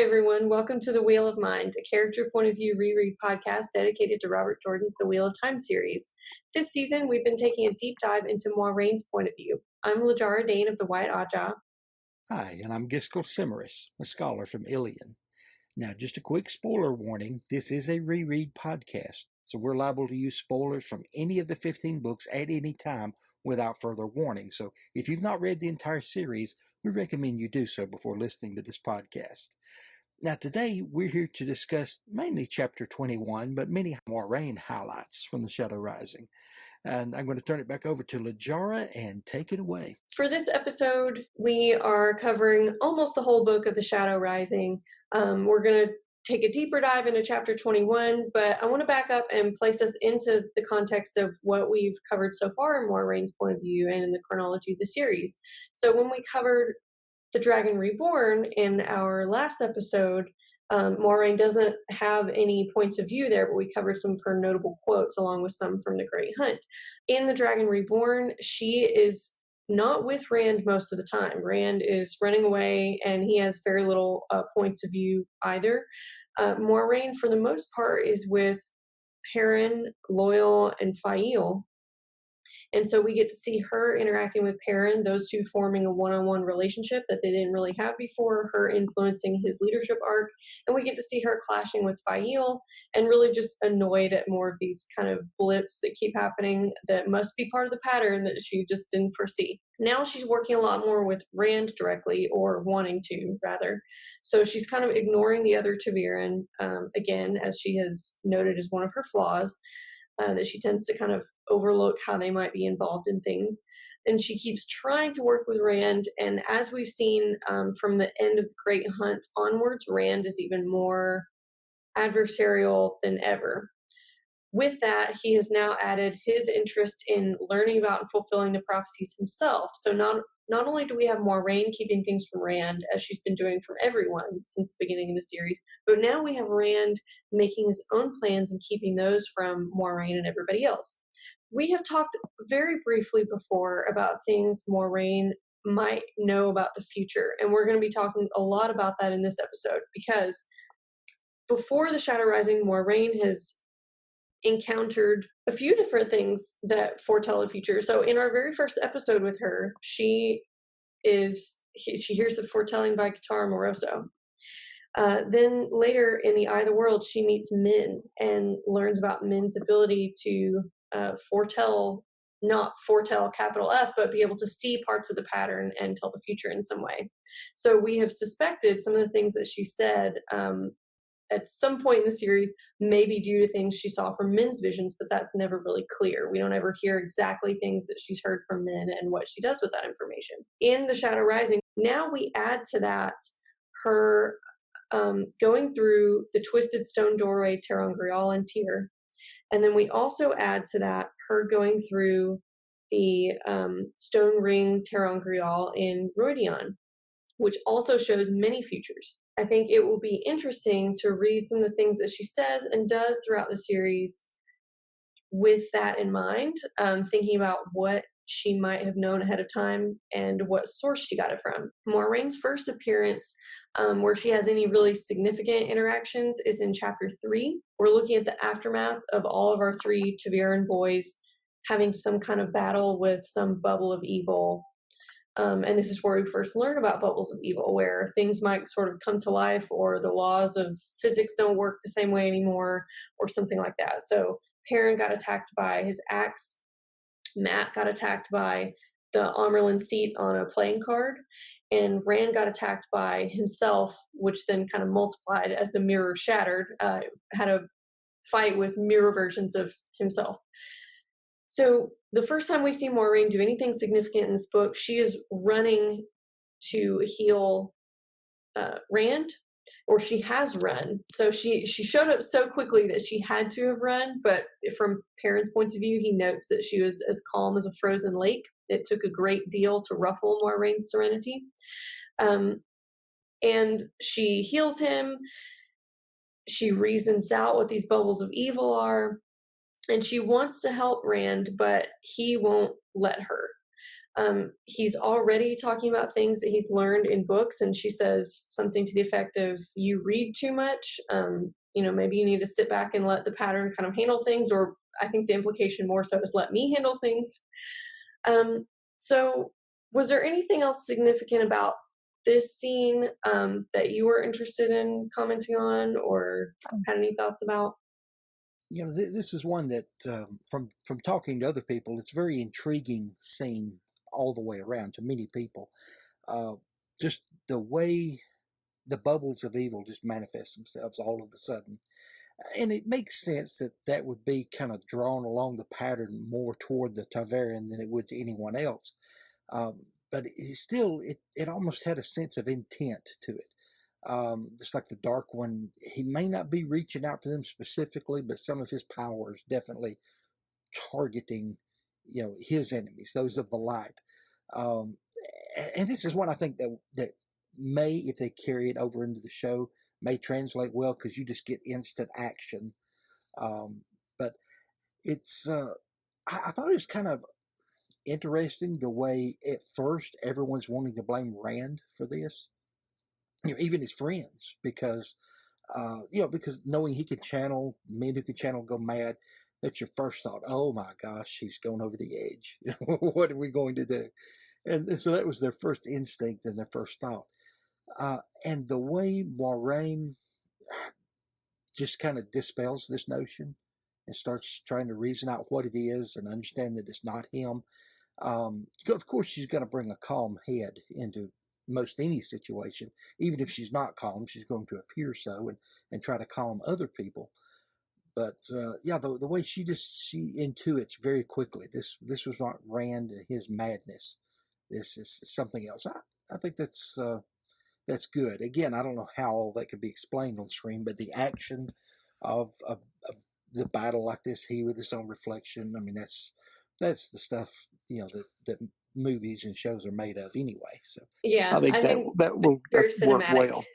Hi, everyone. Welcome to The Wheel of Mind, a character point of view reread podcast dedicated to Robert Jordan's The Wheel of Time series. This season, we've been taking a deep dive into Moiraine's point of view. I'm Lajara Dane of the White Ajah. Hi, and I'm Giskel Cimaris, a scholar from Ilion. Now, just a quick spoiler warning, this is a reread podcast, so we're liable to use spoilers from any of the 15 books at any time without further warning. So if you've not read the entire series, we recommend you do so before listening to this podcast. Now, today we're here to discuss mainly Chapter 21, but many Moiraine highlights from The Shadow Rising. And I'm going to turn it back over to Lajara and take it away. For this episode, we are covering almost the whole book of The Shadow Rising. We're going to take a deeper dive into Chapter 21, but I want to back up and place us into the context of what we've covered so far in Moiraine's point of view and in the chronology of the series. So when we covered The Dragon Reborn in our last episode, Moiraine doesn't have any points of view there, but we covered some of her notable quotes along with some from The Great Hunt. In The Dragon Reborn, she is not with Rand most of the time. Rand is running away, and he has very little points of view either. Moiraine, for the most part, is with Perrin, Loyal, and Faile. And so we get to see her interacting with Perrin, those two forming a one-on-one relationship that they didn't really have before, her influencing his leadership arc. And we get to see her clashing with Faile and really just annoyed at more of these kind of blips that keep happening that must be part of the pattern that she just didn't foresee. Now she's working a lot more with Rand directly, or wanting to, rather. So she's kind of ignoring the other ta'veren, again, as she has noted as one of her flaws. That she tends to kind of overlook how they might be involved in things. And she keeps trying to work with Rand, and as we've seen from the end of the Great Hunt onwards, Rand is even more adversarial than ever. With that, he has now added his interest in learning about and fulfilling the prophecies himself. So not only do we have Moiraine keeping things from Rand, as she's been doing from everyone since the beginning of the series, but now we have Rand making his own plans and keeping those from Moiraine and everybody else. We have talked very briefly before about things Moiraine might know about the future, and we're going to be talking a lot about that in this episode, because before The Shadow Rising, Moiraine has encountered a few different things that foretell the future. So in our very first episode with her, she hears the foretelling by Katara Moroso. Then later in The Eye of the World, she meets Min and learns about Min's ability to foretell, not foretell capital F, but be able to see parts of the pattern and tell the future in some way. So we have suspected some of the things that she said at some point in the series may be due to things she saw from Min's visions, but that's never really clear. We don't ever hear exactly things that she's heard from Min and what she does with that information. In The Shadow Rising, now we add to that her going through the Twisted Stone Doorway, ter'angreal, and Tyr. And then we also add to that her going through the Stone Ring ter'angreal in Rhuidean, which also shows many futures. I think it will be interesting to read some of the things that she says and does throughout the series with that in mind, thinking about what she might have known ahead of time and what source she got it from. Moiraine's first appearance, where she has any really significant interactions, is in Chapter 3. We're looking at the aftermath of all of our three ta'veren boys having some kind of battle with some bubble of evil. And this is where we first learn about bubbles of evil, where things might sort of come to life, or the laws of physics don't work the same way anymore, or something like that. So Perrin got attacked by his axe. Mat got attacked by the Amerlin seat on a playing card. And Rand got attacked by himself, which then kind of multiplied as the mirror shattered, had a fight with mirror versions of himself. So the first time we see Moiraine do anything significant in this book, she is running to heal Rand, or she has run. So she showed up so quickly that she had to have run, but from Perrin's point of view, he notes that she was as calm as a frozen lake. It took a great deal to ruffle Moiraine's serenity. And she heals him. She reasons out what these bubbles of evil are. And she wants to help Rand, but he won't let her. He's already talking about things that he's learned in books, and she says something to the effect of, "You read too much. Maybe you need to sit back and let the pattern kind of handle things." Or I think the implication more so is, "Let me handle things." Um, so, was there anything else significant about this scene that you were interested in commenting on, or had any thoughts about? This is one that from talking to other people, it's a very intriguing scene all the way around to many people. Uh, just the way the bubbles of evil just manifest themselves all of a sudden. And it makes sense that that would be kind of drawn along the pattern more toward the Targaryen than it would to anyone else. But it almost had a sense of intent to it. Just like the Dark One, he may not be reaching out for them specifically, but some of his power is definitely targeting, his enemies, those of the light. Um, and this is one I think that may, if they carry it over into the show, may translate well because you just get instant action. But it's I thought it was kind of interesting the way at first everyone's wanting to blame Rand for this, even his friends, because knowing he could channel men who could channel go mad, that's your first thought. Oh my gosh, he's going over the edge. What are we going to do? And so that was their first instinct and their first thought. And the way Moiraine just kind of dispels this notion and starts trying to reason out what it is and understand that it's not him. Of course, she's going to bring a calm head into most any situation. Even if she's not calm, she's going to appear so and try to calm other people. But yeah, the way she intuits very quickly, this was not Rand and his madness. This is something else. I think that's good. Again, I don't know how all that could be explained on screen, but the action of the battle like this, he with his own reflection. I mean, that's the stuff that movies and shows are made of anyway. So I Yeah, think I think that will it's very work cinematic. well.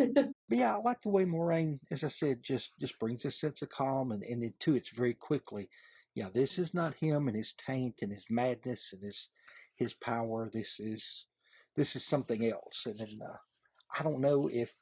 But yeah, I like the way Moraine, as I said, just brings a sense of calm and intuits very quickly. Yeah, this is not him and his taint and his madness and his power. This is something else. And then I don't know if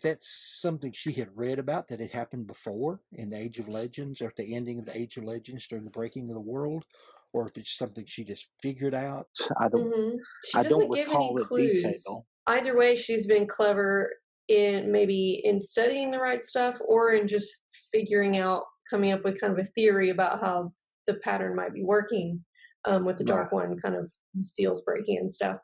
that's something she had read about that had happened before in the Age of Legends or at the ending of the Age of Legends during the breaking of the world, or if it's something she just figured out. She I don't doesn't give any recall in clues. detail. Either way, she's been clever in maybe in studying the right stuff or in just figuring out, coming up with kind of a theory about how the pattern might be working with the Right. Dark One, kind of seals breaking and stuff.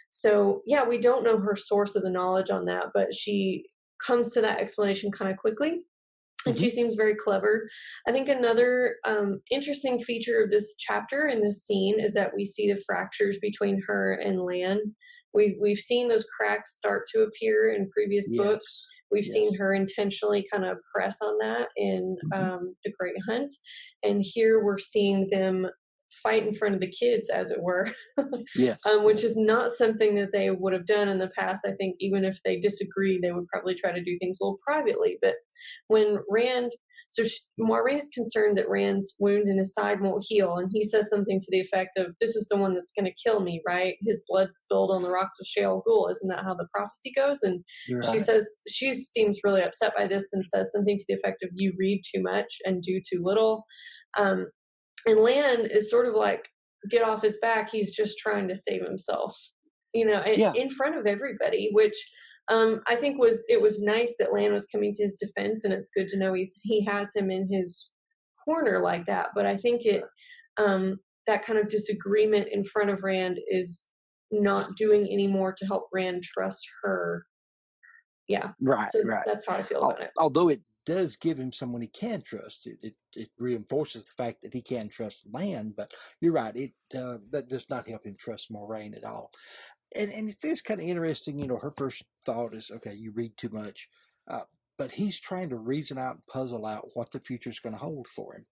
So, yeah, we don't know her source of the knowledge on that, but she comes to that explanation kind of quickly, and she Hmm. seems very clever. I think another interesting feature of this chapter and this scene is that we see the fractures between her and Lan. We've seen those cracks start to appear in previous books. Yes. We've seen Yes. her intentionally kind of press on that in Hmm. the Great Hunt, and here we're seeing them fight in front of the kids, as it were, Yes. which is not something that they would have done in the past. I think even if they disagree, they would probably try to do things a little privately. But when Rand, so Moiraine is concerned that Rand's wound in his side won't heal, and he says something to the effect of, "This is the one that's going to kill me, right? His blood spilled on the rocks of Shale Ghul. Isn't that how the prophecy goes?" And she Right. says she seems really upset by this and says something to the effect of, "You read too much and do too little." Um, and Lan is sort of like, get off his back. He's just trying to save himself, Yeah. in front of everybody, which I think it was nice that Lan was coming to his defense, and it's good to know he has him in his corner like that. But I think that kind of disagreement in front of Rand is not doing any more to help Rand trust her. Yeah. Right. So Right. that's how I feel about it. Although it does give him someone he can trust, it reinforces the fact that he can trust Lan. But you're right. That does not help him trust Moraine at all. And it is kind of interesting. Her first thought is, okay, you read too much, uh, but he's trying to reason out and puzzle out what the future is going to hold for him.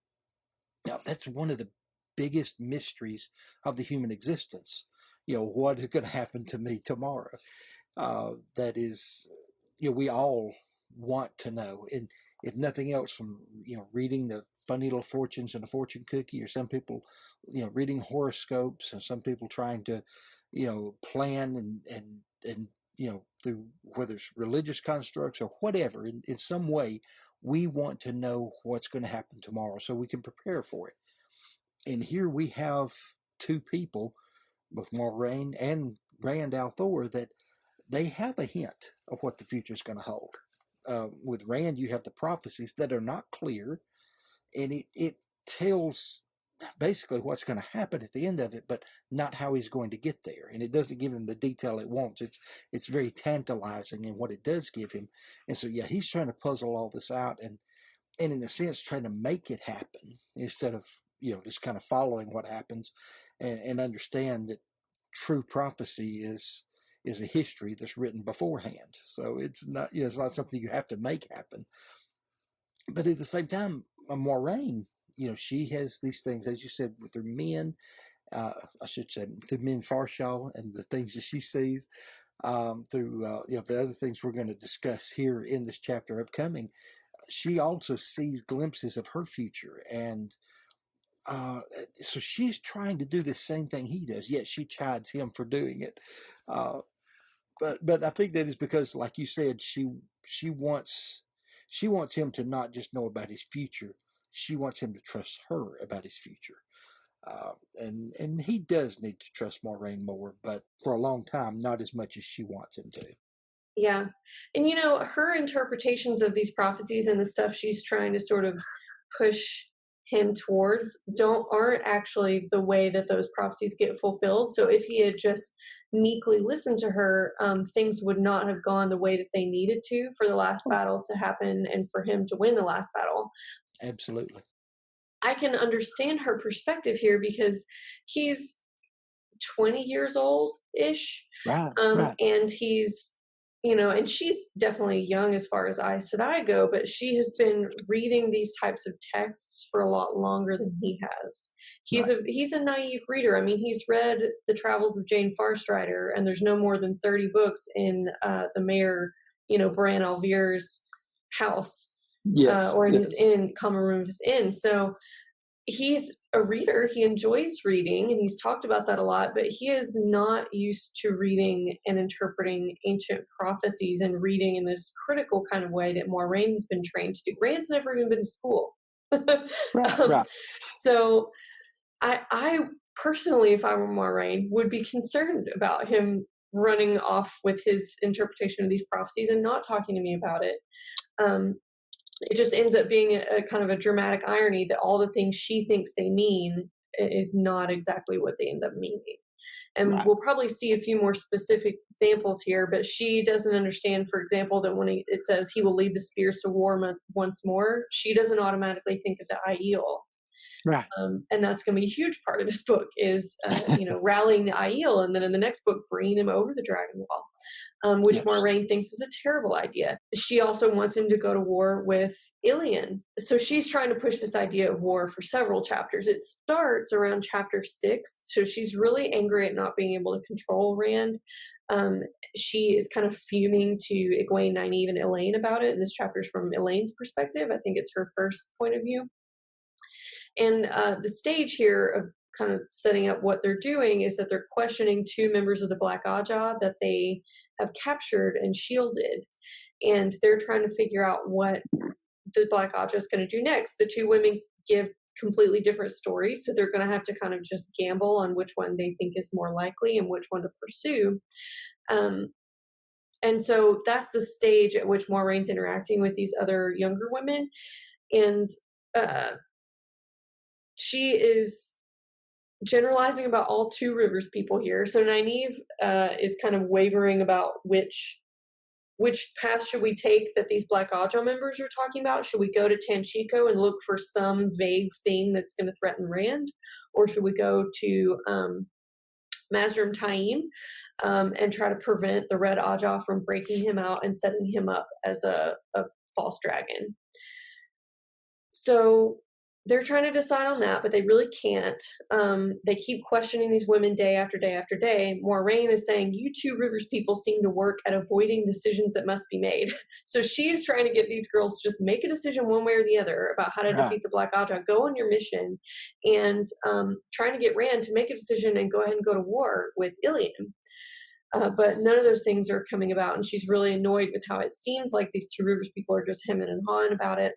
Now, that's one of the biggest mysteries of the human existence. What is going to happen to me tomorrow? That is, we all want to know, and if nothing else, from reading the funny little fortunes in a fortune cookie, or some people, reading horoscopes, and some people trying to, plan and through whether it's religious constructs or whatever, in some way, we want to know what's going to happen tomorrow so we can prepare for it. And here we have two people, both Moiraine and Rand al'Thor, that they have a hint of what the future is going to hold. With Rand, you have the prophecies that are not clear, and it tells basically what's going to happen at the end of it, but not how he's going to get there. And it doesn't give him the detail it wants. It's very tantalizing in what it does give him. And so, yeah, he's trying to puzzle all this out, and in a sense trying to make it happen instead of just kind of following what happens, and understand that true prophecy is a history that's written beforehand. So it's not it's not something you have to make happen. But at the same time, Moiraine, she has these things, as you said, with her men. I should say the men Farshaw and the things that she sees, through the other things we're going to discuss here in this chapter upcoming. She also sees glimpses of her future, and so she's trying to do the same thing he does, yet she chides him for doing it. Uh, but I think that is because, like you said, she wants him to not just know about his future. She wants him to trust her about his future. And he does need to trust Moiraine more, but for a long time, not as much as she wants him to. Yeah. And her interpretations of these prophecies and the stuff she's trying to sort of push him towards aren't actually the way that those prophecies get fulfilled. So if he had just meekly listened to her, things would not have gone the way that they needed to for the last battle to happen and for him to win the last battle. Absolutely. I can understand her perspective here because he's 20 years old ish. Right. And he's, and she's definitely young as far as Aes Sedai go, but she has been reading these types of texts for a lot longer than he has. He's a naive reader. I mean, he's read The Travels of Jane Farstrider, and there's no more than 30 books in the Mayor, Bran al'Vir's house, or in his inn, common room of his inn. So he's a reader. He enjoys reading, and he's talked about that a lot, but he is not used to reading and interpreting ancient prophecies and reading in this critical kind of way that Moiraine's been trained to do. Rand's never even been to school. Right. So I personally, if I were Moiraine, would be concerned about him running off with his interpretation of these prophecies and not talking to me about it. It just ends up being a kind of a dramatic irony that all the things she thinks they mean is not exactly what they end up meaning. And we'll probably see a few more specific examples here, but she doesn't understand, for example, that when it says he will lead the spears to war once more, she doesn't automatically think of the Aiel. Right. And that's going to be a huge part of this book is, rallying the Aiel, and then in the next book, bringing them over the Dragon Wall, which Moiraine thinks is a terrible idea. She also wants him to go to war with Illian. So she's trying to push this idea of war for several chapters. It starts around chapter 6. So she's really angry at not being able to control Rand. She is kind of fuming to Egwene, Nynaeve, and Elaine about it. And this chapter is from Elaine's perspective. I think it's her first point of view. And the stage here of kind of setting up what they're doing is that they're questioning two members of the Black Aja that they have captured and shielded. And they're trying to figure out what the Black Aja is going to do next. The two women give completely different stories, so they're going to have to kind of just gamble on which one they think is more likely and which one to pursue. And so that's the stage at which Moraine's interacting with these other younger women. And she is generalizing about all Two Rivers people here. So Nynaeve is kind of wavering about which path should we take that these Black Aja members are talking about. Should we go to Tanchico and look for some vague thing that's going to threaten Rand? Or should we go to Mazrim Taim and try to prevent the Red Aja from breaking him out and setting him up as a false dragon? So they're trying to decide on that, but they really can't. They keep questioning these women day after day after day. Moiraine is saying, "You two Rivers people seem to work at avoiding decisions that must be made." So she is trying to get these girls to just make a decision one way or the other about how to Right. defeat the Black Aja, go on your mission, and trying to get Rand to make a decision and go ahead and go to war with Ilian. But none of those things are coming about, and she's really annoyed with how it seems like these two Rivers people are just hemming and hawing about it.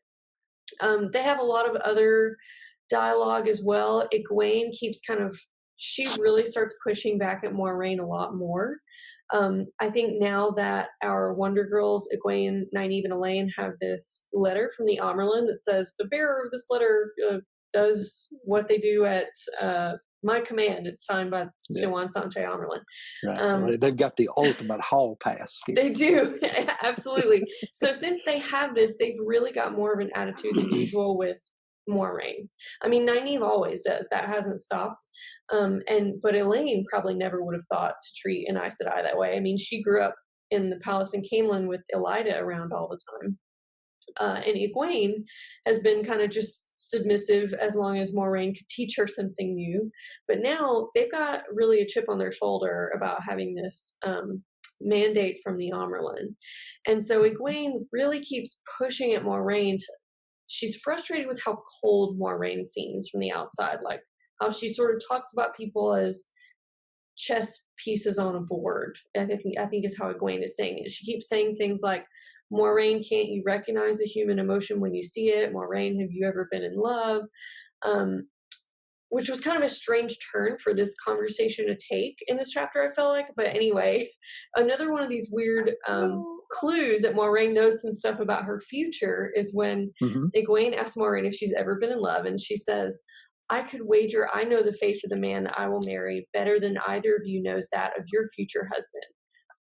They have a lot of other dialogue as well. Egwene keeps she really starts pushing back at Moiraine a lot more. I think now that our Wonder Girls, Egwene, Nynaeve, and Elaine, have this letter from the Amerlin that says the bearer of this letter does what they do at my command. It's signed by Siwan Sanche Amerlin. Right. So they've got the ultimate hall pass here. They do, absolutely. So since they have this, they've really got more of an attitude than usual with Moiraine. I mean, Nynaeve always does. That hasn't stopped. But Elaine probably never would have thought to treat an Aes Sedai that way. I mean, she grew up in the palace in Caemlyn with Elida around all the time. And Egwene has been kind of just submissive as long as Moiraine could teach her something new. But now they've got really a chip on their shoulder about having this mandate from the Amerlin. And so Egwene really keeps pushing at Moiraine. She's frustrated with how cold Moiraine seems from the outside, like how she sort of talks about people as chess pieces on a board. I think is how Egwene is saying it. She keeps saying things like, "Moiraine, can't you recognize a human emotion when you see it? Moiraine, have you ever been in love?" Which was kind of a strange turn for this conversation to take in this chapter, I felt like. But anyway, another one of these weird clues that Moiraine knows some stuff about her future is when Egwene asks Moiraine if she's ever been in love, and she says, "I could wager I know the face of the man that I will marry better than either of you knows that of your future husband."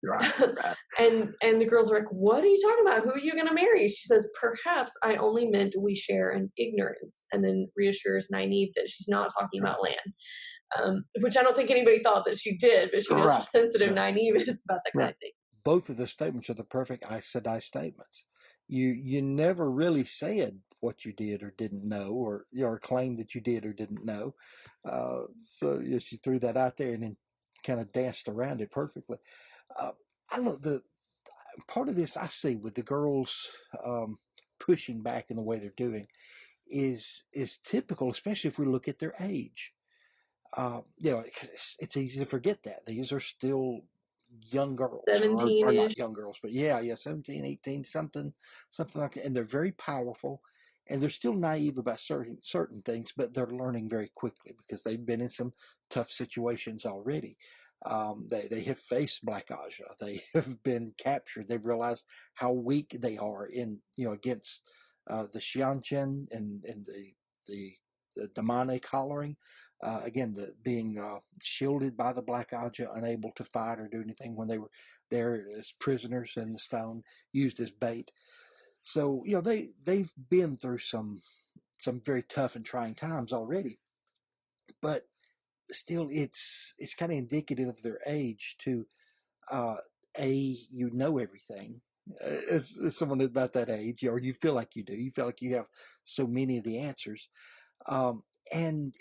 Right. And the girls are like, "What are you talking about? Who are you going to marry?" She says, "Perhaps I only meant we share an ignorance," and then reassures Nynaeve that she's not talking about land, which I don't think anybody thought that she did, but she knows how sensitive Nynaeve is about that kind of thing. Both of the statements are the perfect Aes Sedai statements. You never really said what you did or didn't know, or claimed that you did or didn't know. So she threw that out there and then kind of danced around it perfectly. I look the part of this I see with the girls pushing back in the way they're doing is typical, especially if we look at their age. It's easy to forget that these are still young girls, 17-ish. or not young girls, but 17, 18, something like that, and they're very powerful. And they're still naive about certain things, but they're learning very quickly because they've been in some tough situations already. They have faced Black Aja. They have been captured. They've realized how weak they are in against the Xianchen and the Damane collaring. Again, being shielded by the Black Aja, unable to fight or do anything when they were there as prisoners in the stone, used as bait. So they've been through some very tough and trying times already, but still it's kind of indicative of their age to everything as someone about that age, or you feel like you do. You feel like you have so many of the answers, and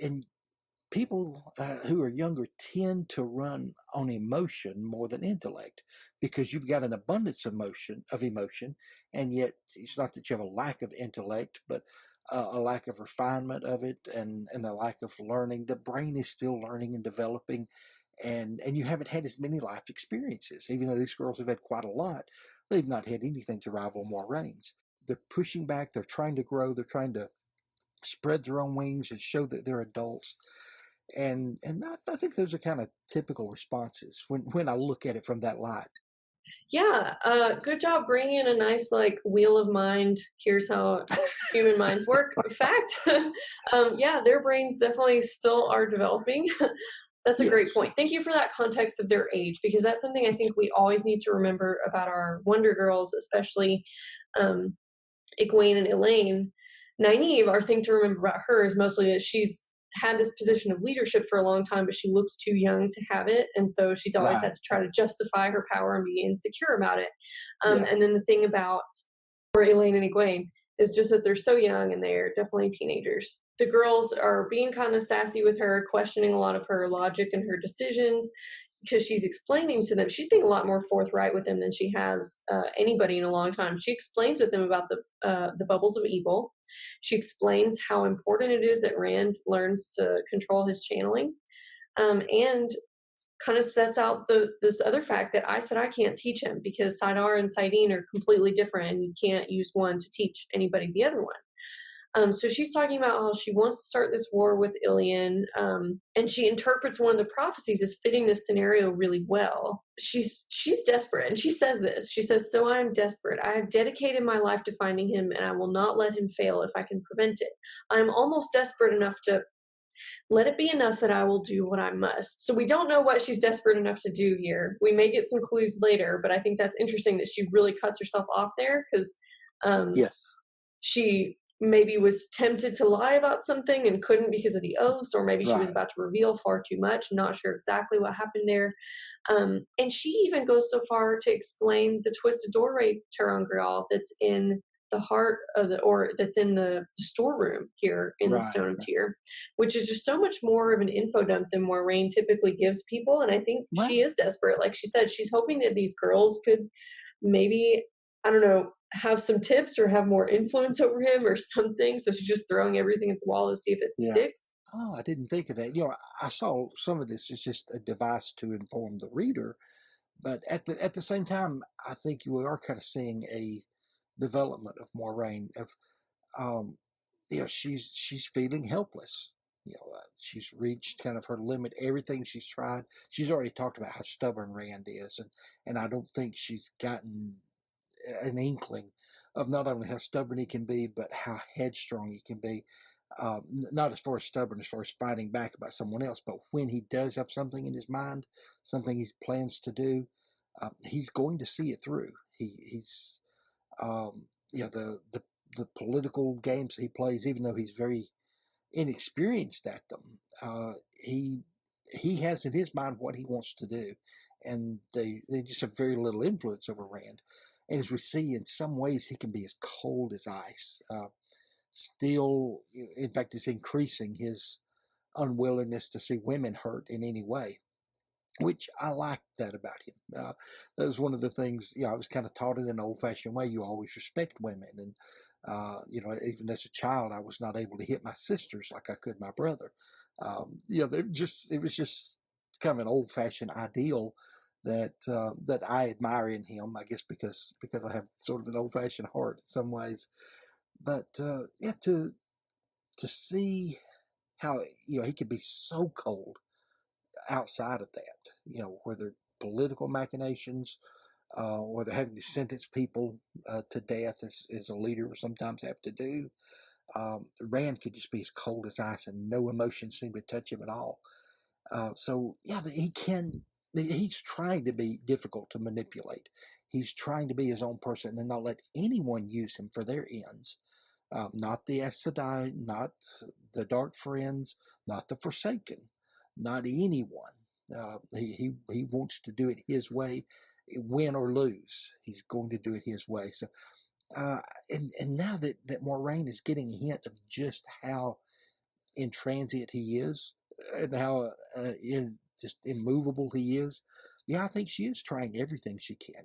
people who are younger tend to run on emotion more than intellect because you've got an abundance of emotion, and yet it's not that you have a lack of intellect, but a lack of refinement of it, and a lack of learning. The brain is still learning and developing, and you haven't had as many life experiences. Even though these girls have had quite a lot, they've not had anything to rival Moraine's. They're pushing back. They're trying to grow. They're trying to spread their own wings and show that they're adults. And I think those are kind of typical responses when I look at it from that light. Yeah, good job bringing in a nice wheel of mind. Here's how human minds work. Fact, their brains definitely still are developing. That's a great point. Thank you for that context of their age, because that's something I think we always need to remember about our Wonder Girls, especially Egwene and Elaine. Nynaeve, our thing to remember about her is mostly that she's had this position of leadership for a long time, but she looks too young to have it, and so she's always had to try to justify her power and be insecure about it. And then the thing about for Elaine and Egwene It's just that they're so young and they're definitely teenagers. The girls are being kind of sassy with her, questioning a lot of her logic and her decisions because she's explaining to them. She's being a lot more forthright with them than she has anybody in a long time. She explains with them about the bubbles of evil. She explains how important it is that Rand learns to control his channeling, and kind of sets out this other fact that I said I can't teach him because Sidar and Sidene are completely different, and you can't use one to teach anybody the other one. So she's talking about how she wants to start this war with Ilian, and she interprets one of the prophecies as fitting this scenario really well. She's desperate, and she says this. She says, "So I am desperate. I have dedicated my life to finding him, and I will not let him fail if I can prevent it. I am almost desperate enough to let it be enough that I will do what I must." So we don't know what she's desperate enough to do here. We may get some clues later, but I think that's interesting that she really cuts herself off there because Yes. she maybe was tempted to lie about something and couldn't because of the oaths, or maybe she was Right. about to reveal far too much. Not sure exactly what happened there. And she even goes so far to explain the twisted doorway Terangrial that's in the heart of or that's in the storeroom here in the Right. Stone of Tyr, which is just so much more of an info dump than Moiraine typically gives people. And I think she is desperate. Like she said, she's hoping that these girls could maybe, I don't know, have some tips or have more influence over him or something. So she's just throwing everything at the wall to see if it sticks. Oh, I didn't think of that. I saw some of this as just a device to inform the reader, but at the same time, I think you are kind of seeing a development of Moiraine. Um, she's feeling helpless. She's reached kind of her limit. Everything she's tried, she's already talked about how stubborn Rand is, and I don't think she's gotten an inkling of not only how stubborn he can be, but how headstrong he can be. Not as far as stubborn as far as fighting back about someone else, but when he does have something in his mind, something he plans to do, he's going to see it through. He's the political games he plays, even though he's very inexperienced at them, he has in his mind what he wants to do, and they just have very little influence over Rand. And as we see, in some ways, he can be as cold as ice. Still, in fact, it's increasing his unwillingness to see women hurt in any way, which I like that about him. That was one of the things, I was kind of taught in an old-fashioned way. You always respect women, and even as a child, I was not able to hit my sisters like I could my brother. It was just kind of an old-fashioned ideal that I admire in him. I guess because I have sort of an old-fashioned heart in some ways. But to see how he could be so cold outside of that, whether political machinations, whether having to sentence people to death as a leader will sometimes have to do. Rand could just be as cold as ice and no emotion seemed to touch him at all. He's trying to be difficult to manipulate. He's trying to be his own person and not let anyone use him for their ends. Not the Aes Sedai, not the Dark Friends, not the Forsaken, not anyone. He wants to do it his way, win or lose. He's going to do it his way. So, and now that Moiraine is getting a hint of just how intransient he is, and how just immovable he is, I think she is trying everything she can.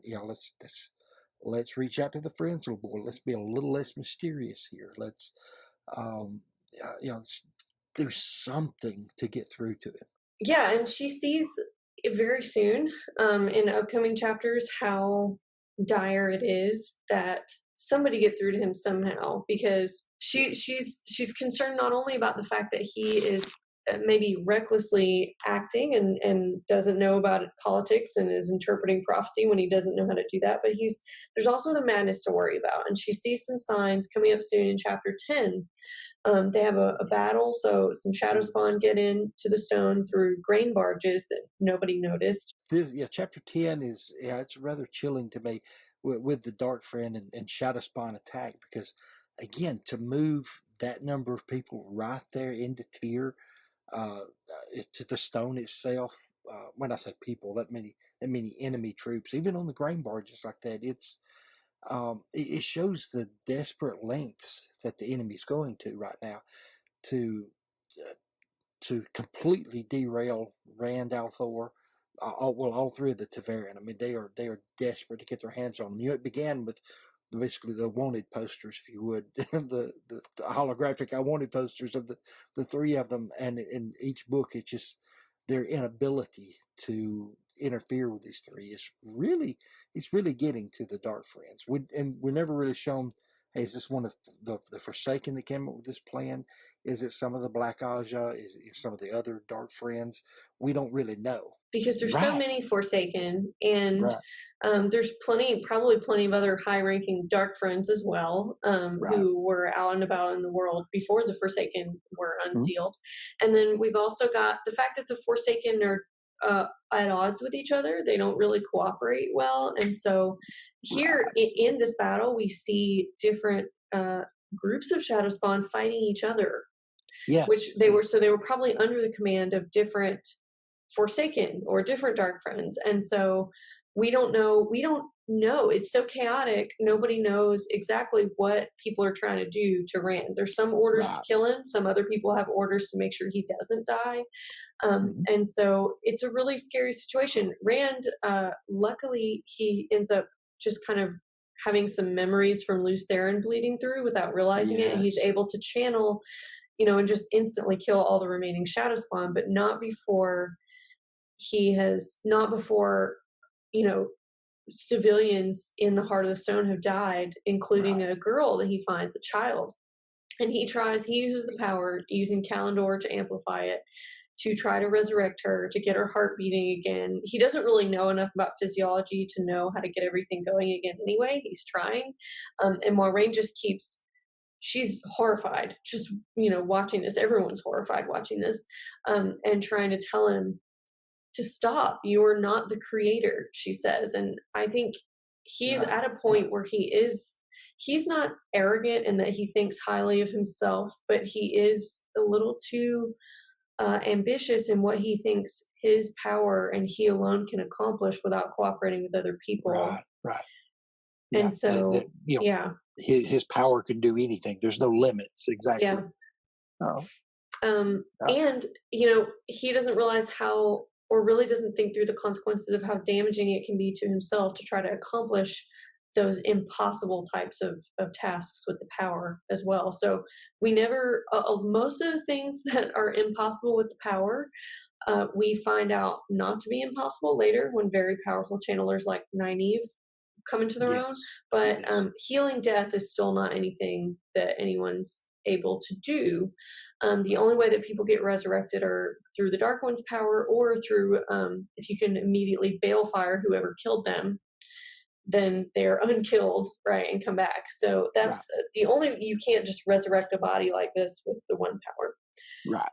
Let's reach out to the friends a little more. Let's be a little less mysterious here. Let's um, let's do something to get through to him. Yeah, and she sees very soon in upcoming chapters how dire it is that somebody get through to him somehow, because she's concerned not only about the fact that he is maybe recklessly acting and doesn't know about politics and is interpreting prophecy when he doesn't know how to do that, but there's also the madness to worry about. And she sees some signs coming up soon in chapter 10. They have a battle, so some shadow spawn get into the stone through grain barges that nobody noticed. Chapter 10 it's rather chilling to me with the Dark Friend and shadow spawn attack, because again, to move that number of people right there into Tyr, to the stone itself, when I say people, that many enemy troops, even on the grain barges like that, It shows the desperate lengths that the enemy's going to right now to completely derail Rand, al'Thor, all three of the Tavarian. I mean, they are desperate to get their hands on them. It began with basically the wanted posters, if you would, the holographic I wanted posters of the three of them, and in each book, it's just their inability to interfere with these three is really getting to the Dark Friends. We're never really shown. Hey, is this one of the Forsaken that came up with this plan? Is it some of the Black Aja? Is it some of the other Dark Friends? We don't really know. Because there's so many Forsaken, and there's probably plenty of other high-ranking Dark Friends as well, who were out and about in the world before the Forsaken were unsealed. And then we've also got the fact that the Forsaken are at odds with each other. They don't really cooperate well. And so here in this battle, we see different groups of Shadowspawn fighting each other. Yes. Which they were probably under the command of different Forsaken or different Dark Friends. And so we don't know. It's so chaotic. Nobody knows exactly what people are trying to do to Rand. There's some orders to kill him. Some other people have orders to make sure he doesn't die. And so it's a really scary situation. Rand, luckily, he ends up just kind of having some memories from Lews Therin bleeding through without realizing it. And he's able to channel, and just instantly kill all the remaining Shadowspawn, but not before civilians in the Heart of the Stone have died, including a girl that he finds, a child. And he uses the power using Kalendor to amplify it, to try to resurrect her, to get her heart beating again. He doesn't really know enough about physiology to know how to get everything going again anyway. He's trying. And Moiraine just she's horrified just, watching this. Everyone's horrified watching this, and trying to tell him to stop. You are not the creator, she says. And I think he's at a point where he's not arrogant in that he thinks highly of himself, but he is a little too ambitious in what he thinks his power and he alone can accomplish without cooperating with other people. Right. And so, his power can do anything. There's no limits. Exactly. Yeah. And, he doesn't realize how, or really doesn't think through the consequences of how damaging it can be to himself to try to accomplish those impossible types of tasks with the power as well. So we never, most of the things that are impossible with the power, we find out not to be impossible later when very powerful channelers like Nynaeve come into their own. But healing death is still not anything that anyone's able to do. The only way that people get resurrected are through the Dark One's power, or through, if you can immediately balefire whoever killed them, then they're unkilled, right, and come back. So that's the only, you can't just resurrect a body like this with the one power. Right.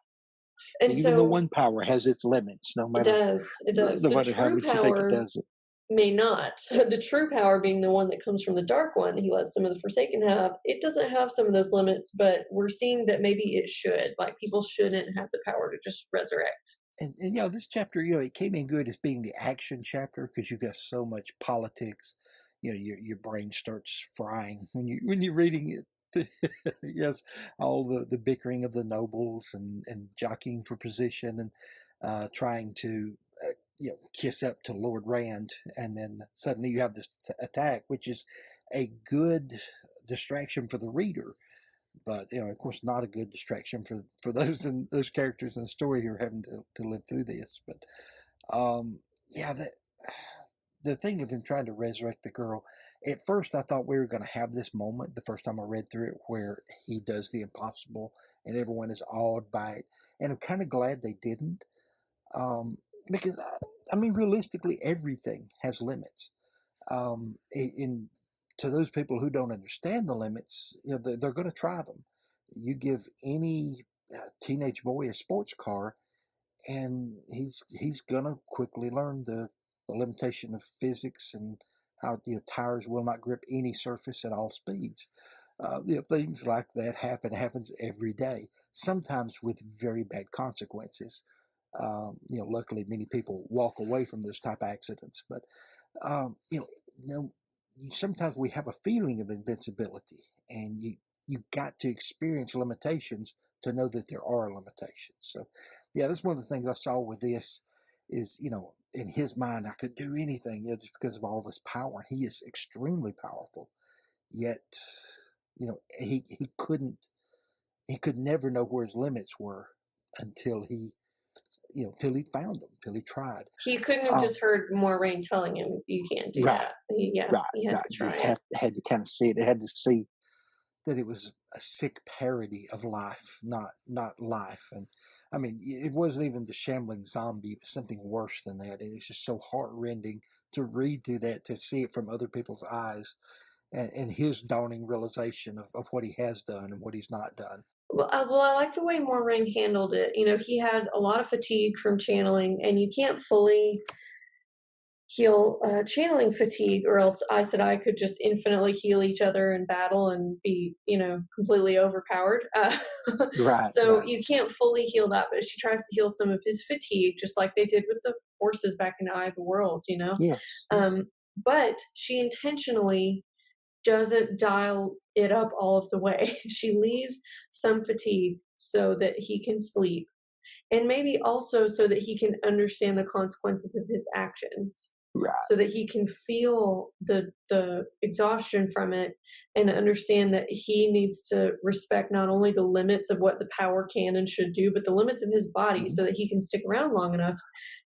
And even the one power has its limits, no matter it does. No the matter how true much you think it does it. May not. The true power being the one that comes from the Dark One, he lets some of the Forsaken have. It doesn't have some of those limits, but we're seeing that maybe it should. Like, people shouldn't have the power to just resurrect. And this chapter, it came in good as being the action chapter because you got so much politics. Your brain starts frying when you're reading it. Yes, all the bickering of the nobles and jockeying for position and trying to kiss up to Lord Rand, and then suddenly you have this attack, which is a good distraction for the reader. But of course, not a good distraction for those characters in the story who are having to live through this. But the thing of him trying to resurrect the girl. At first, I thought we were going to have this moment the first time I read through it, where he does the impossible and everyone is awed by it. And I'm kind of glad they didn't, because realistically, everything has limits. To those people who don't understand the limits, they're going to try them. You give any teenage boy a sports car, and he's going to quickly learn the limitation of physics and how tires will not grip any surface at all speeds. Things like that happens every day, sometimes with very bad consequences. Luckily, many people walk away from those type accidents, but no sometimes we have a feeling of invincibility, and you got to experience limitations to know that there are limitations. So, yeah, that's one of the things I saw with this is, in his mind, I could do anything, just because of all this power. He is extremely powerful, yet, he could never know where his limits were until till he found them, till he tried. He couldn't have just heard Moiraine telling him, "You can't do Right, that." Yeah, right, he had right. to You try it. had to kind of see it. They had to see. That it was a sick parody of life, not life. And I mean, it wasn't even the shambling zombie; it was something worse than that. And it's just so heartrending to read through that, to see it from other people's eyes, and his dawning realization of what he has done and what he's not done. Well, I like the way Moiraine handled it. He had a lot of fatigue from channeling, and you can't fully heal channeling fatigue, or else Aes Sedai could just infinitely heal each other in battle and be, completely overpowered. Right, So right. you can't fully heal that, but she tries to heal some of his fatigue, just like they did with the horses back in Eye of the World. Yes, yes. But she intentionally doesn't dial it up all of the way. She leaves some fatigue so that he can sleep, and maybe also so that he can understand the consequences of his actions, Right. so that he can feel the exhaustion from it and understand that he needs to respect not only the limits of what the power can and should do, but the limits of his body, Mhm. so that he can stick around long enough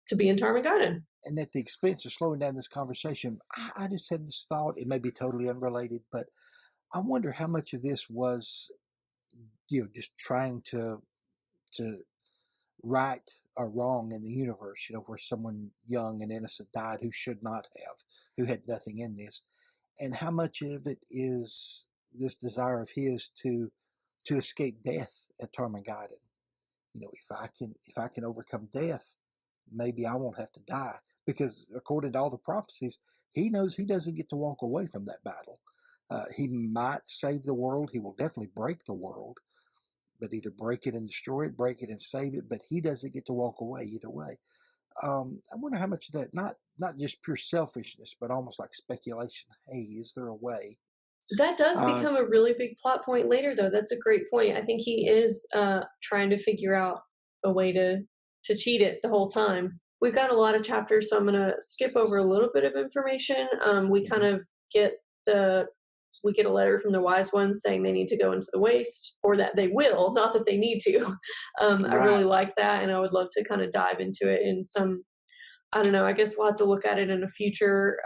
to be in Tarmangadan. And at the expense of slowing down this conversation, I just had this thought. It may be totally unrelated, but I wonder how much of this was, just trying to right or wrong in the universe, where someone young and innocent died who should not have, who had nothing in this, and how much of it is this desire of his to escape death at Tarmangadan. If I can overcome death, maybe I won't have to die, because according to all the prophecies, he knows he doesn't get to walk away from that battle. He might save the world. He will definitely break the world, but either break it and destroy it, break it and save it. But he doesn't get to walk away either way. I wonder how much of that, not just pure selfishness, but almost like speculation. Hey, is there a way? That does Uh, become a really big plot point later, though. That's a great point. I think he is trying to figure out a way to cheat it the whole time. We've got a lot of chapters, so I'm going to skip over a little bit of information. We kind of get the we get a letter from the wise ones saying they need to go into the waste, or that they will, not that they need to. I really right. like that, and I would love to kind of dive into it in some, I don't know, I guess we'll have to look at it in a future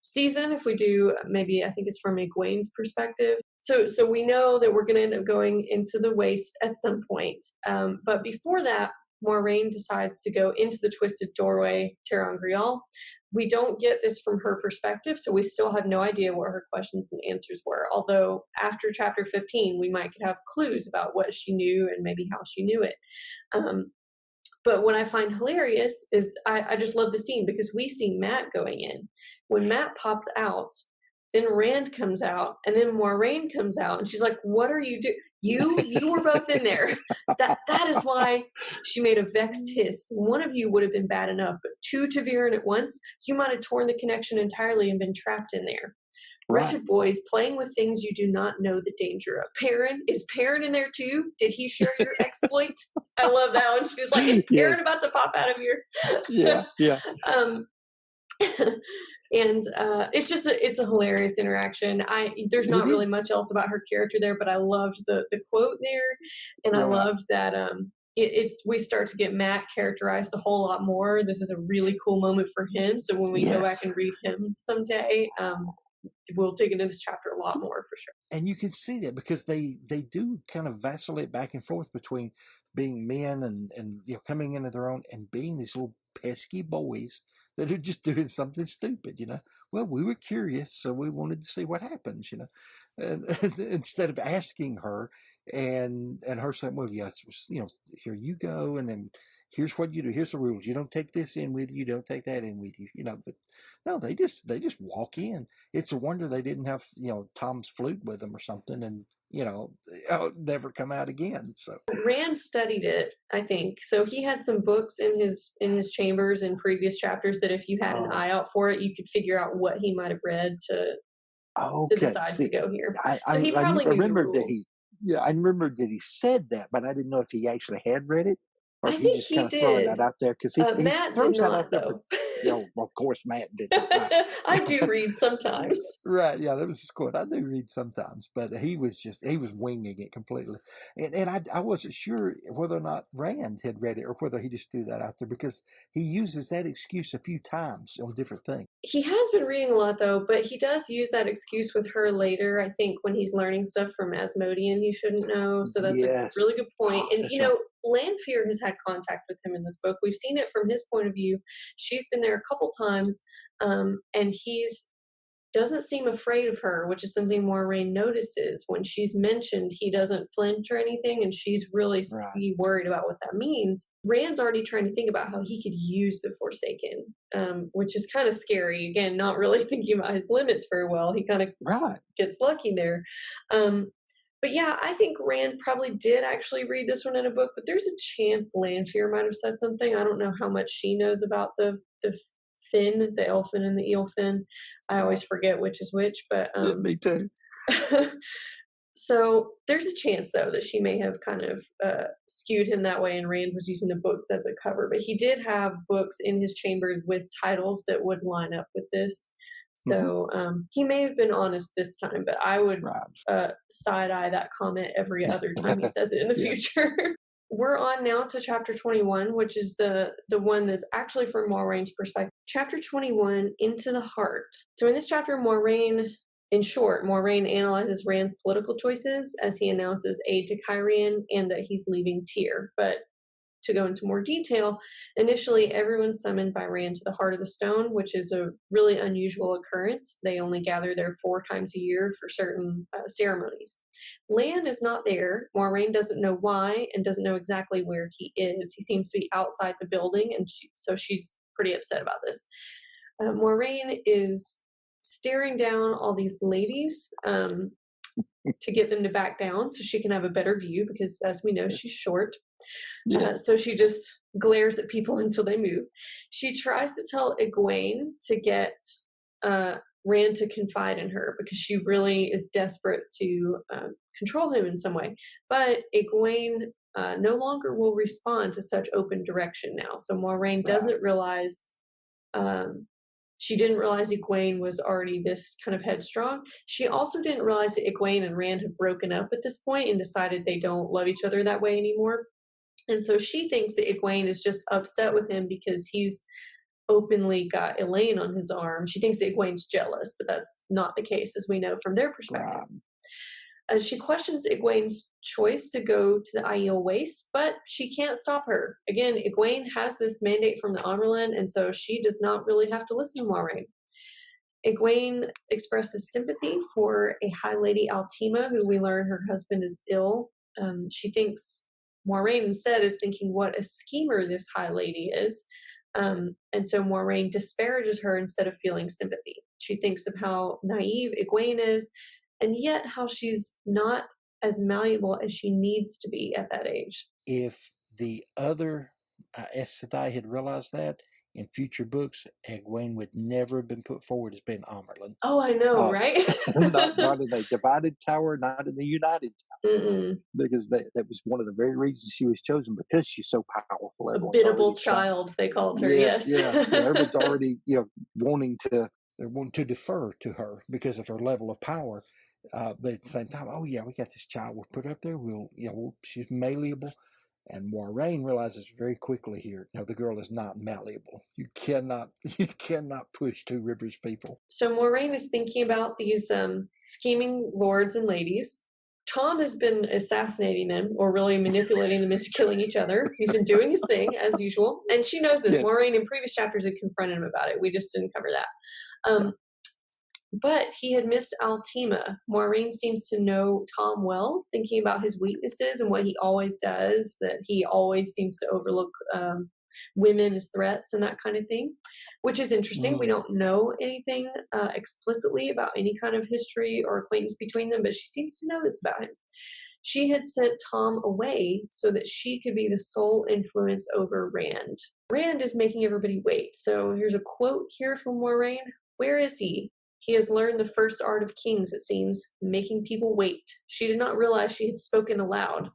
season if we do. Maybe I think it's from Egwene's perspective. So we know that we're going to end up going into the waste at some point. But before that, Moiraine decides to go into the twisted doorway, Terangrial. We don't get this from her perspective, so we still have no idea what her questions and answers were. Although after chapter 15, we might have clues about what she knew and maybe how she knew it. But what I find hilarious is I just love the scene, because we see Matt going in. When Matt pops out, then Rand comes out, and then Moiraine comes out, and she's like, "What are you doing? You were both in there." That is why she made a vexed hiss. One of you would have been bad enough, but two Taviran at once, you might have torn the connection entirely and been trapped in there. Right. Wretched boys, playing with things you do not know the danger of. Perrin, is Perrin in there too? Did he share your exploits? I love that one. She's like, is Yes. Perrin about to pop out of here? Yeah. Yeah. um, and it's a hilarious interaction. There's It not really is. much else about her character there, but I loved the quote there, and I Right. loved that we start to get Matt characterized a whole lot more. This is a really cool moment for him. So when we go back Yes. and read him someday, we'll dig into this chapter a lot more for sure. And you can see that because they do kind of vacillate back and forth between being men and coming into their own, and being these little pesky boys that are just doing something stupid. Well, we were curious, so we wanted to see what happens. And instead of asking her, and her saying, well, yes, here you go, and then here's what you do, here's the rules, you don't take this in with you, don't take that in with you. But no, they just walk in. It's a wonder they didn't have Tom's flute with them or something, and it'll never come out again. So Rand studied it, I think. So he had some books in his chambers in previous chapters that if you had an eye out for it, you could figure out what he might have read to okay. decide to See, go here. I So I, he I probably knew the remembered that rules. I remembered that he said that, but I didn't know if he actually had read it or I if he think just kind he of throwing that did. out there because he Matt did throws that out not, there for. though. Of course, Matt didn't. Right. I do read sometimes. right, yeah, that was his quote. I do read sometimes, but he was winging it completely, and I wasn't sure whether or not Rand had read it or whether he just threw that out there because he uses that excuse a few times on different things. He has been reading a lot, though, but he does use that excuse with her later, I think, when he's learning stuff from Asmodean he shouldn't know. So that's a really Yes. good point. Oh, And, that's right. Lanfear has had contact with him in this book. We've seen it from his point of view. She's been there a couple times, and he's doesn't seem afraid of her, which is something Moiraine notices. When she's mentioned, he doesn't flinch or anything, and she's really Right. worried about what that means. Rand's already trying to think about how he could use the Forsaken, which is kind of scary. Again, not really thinking about his limits very well. He kind of Right. gets lucky there. But yeah, I think Rand probably did actually read this one in a book, but there's a chance Lanfear might have said something. I don't know how much she knows about the fin, the elfin and the eelfin. I always forget which is which, but Yeah, me too. so there's a chance though that she may have kind of skewed him that way, and Rand was using the books as a cover. But he did have books in his chamber with titles that would line up with this. So he may have been honest this time, but I would side eye that comment every other time he says it in the future. We're on now to chapter 21, which is the one that's actually from Moraine's perspective. Chapter 21, Into the Heart. So in this chapter, in short, Moiraine analyzes Rand's political choices as he announces aid to Kyrian and that he's leaving Tyr. But to go into more detail, initially everyone's summoned by Rand to the Heart of the Stone, which is a really unusual occurrence. They only gather there 4 times a year for certain ceremonies. Lan is not there. Moiraine doesn't know why and doesn't know exactly where he is. He seems to be outside the building, and so she's pretty upset about this. Moiraine is staring down all these ladies to get them to back down so she can have a better view because, as we know, she's short. Yes. So she just glares at people until they move. She tries to tell Egwene to get Rand to confide in her because she really is desperate to control him in some way. But Egwene no longer will respond to such open direction now. So Moiraine doesn't realize, she didn't realize Egwene was already this kind of headstrong. She also didn't realize that Egwene and Rand have broken up at this point and decided they don't love each other that way anymore. And so she thinks that Egwene is just upset with him because he's openly got Elaine on his arm. She thinks that Egwene's jealous, but that's not the case, as we know from their perspectives. She questions Egwene's choice to go to the Aiel Waste, but she can't stop her. Again, Egwene has this mandate from the Amerlin, and so she does not really have to listen to Moiraine. Egwene expresses sympathy for a High Lady Altima, who we learn her husband is ill. She thinks Moiraine instead is thinking what a schemer this High Lady is. And so Moiraine disparages her instead of feeling sympathy. She thinks of how naive Egwene is, and yet how she's not as malleable as she needs to be at that age. If the other Aes Sedai had realized that, in future books, Egwene would never have been put forward as being Amerlin. Oh, I know, right? not in a divided tower, not in the united tower. Mm-mm. Because that was one of the very reasons she was chosen, because she's so powerful. A biddable child, they called her, yes. Everyone's already wanting to. They're wanting to defer to her because of her level of power. But at the same time, oh yeah, we got this child. We'll put her up there. She's malleable. And Moiraine realizes very quickly here, no, the girl is not malleable. You cannot push Two Rivers people. So Moiraine is thinking about these scheming lords and ladies. Tom has been assassinating them or really manipulating them into killing each other. He's been doing his thing as usual. And she knows this. Yes. Moiraine in previous chapters had confronted him about it. We just didn't cover that. But he had missed Altima. Moiraine seems to know Tom well, thinking about his weaknesses and what he always does, that he always seems to overlook women as threats and that kind of thing, which is interesting. We Mm. don't know anything explicitly about any kind of history or acquaintance between them, but she seems to know this about him. She had sent Tom away so that she could be the sole influence over Rand. Rand is making everybody wait. So here's a quote here from Moiraine. Where is he? He has learned the first art of kings, it seems, making people wait. She did not realize she had spoken aloud.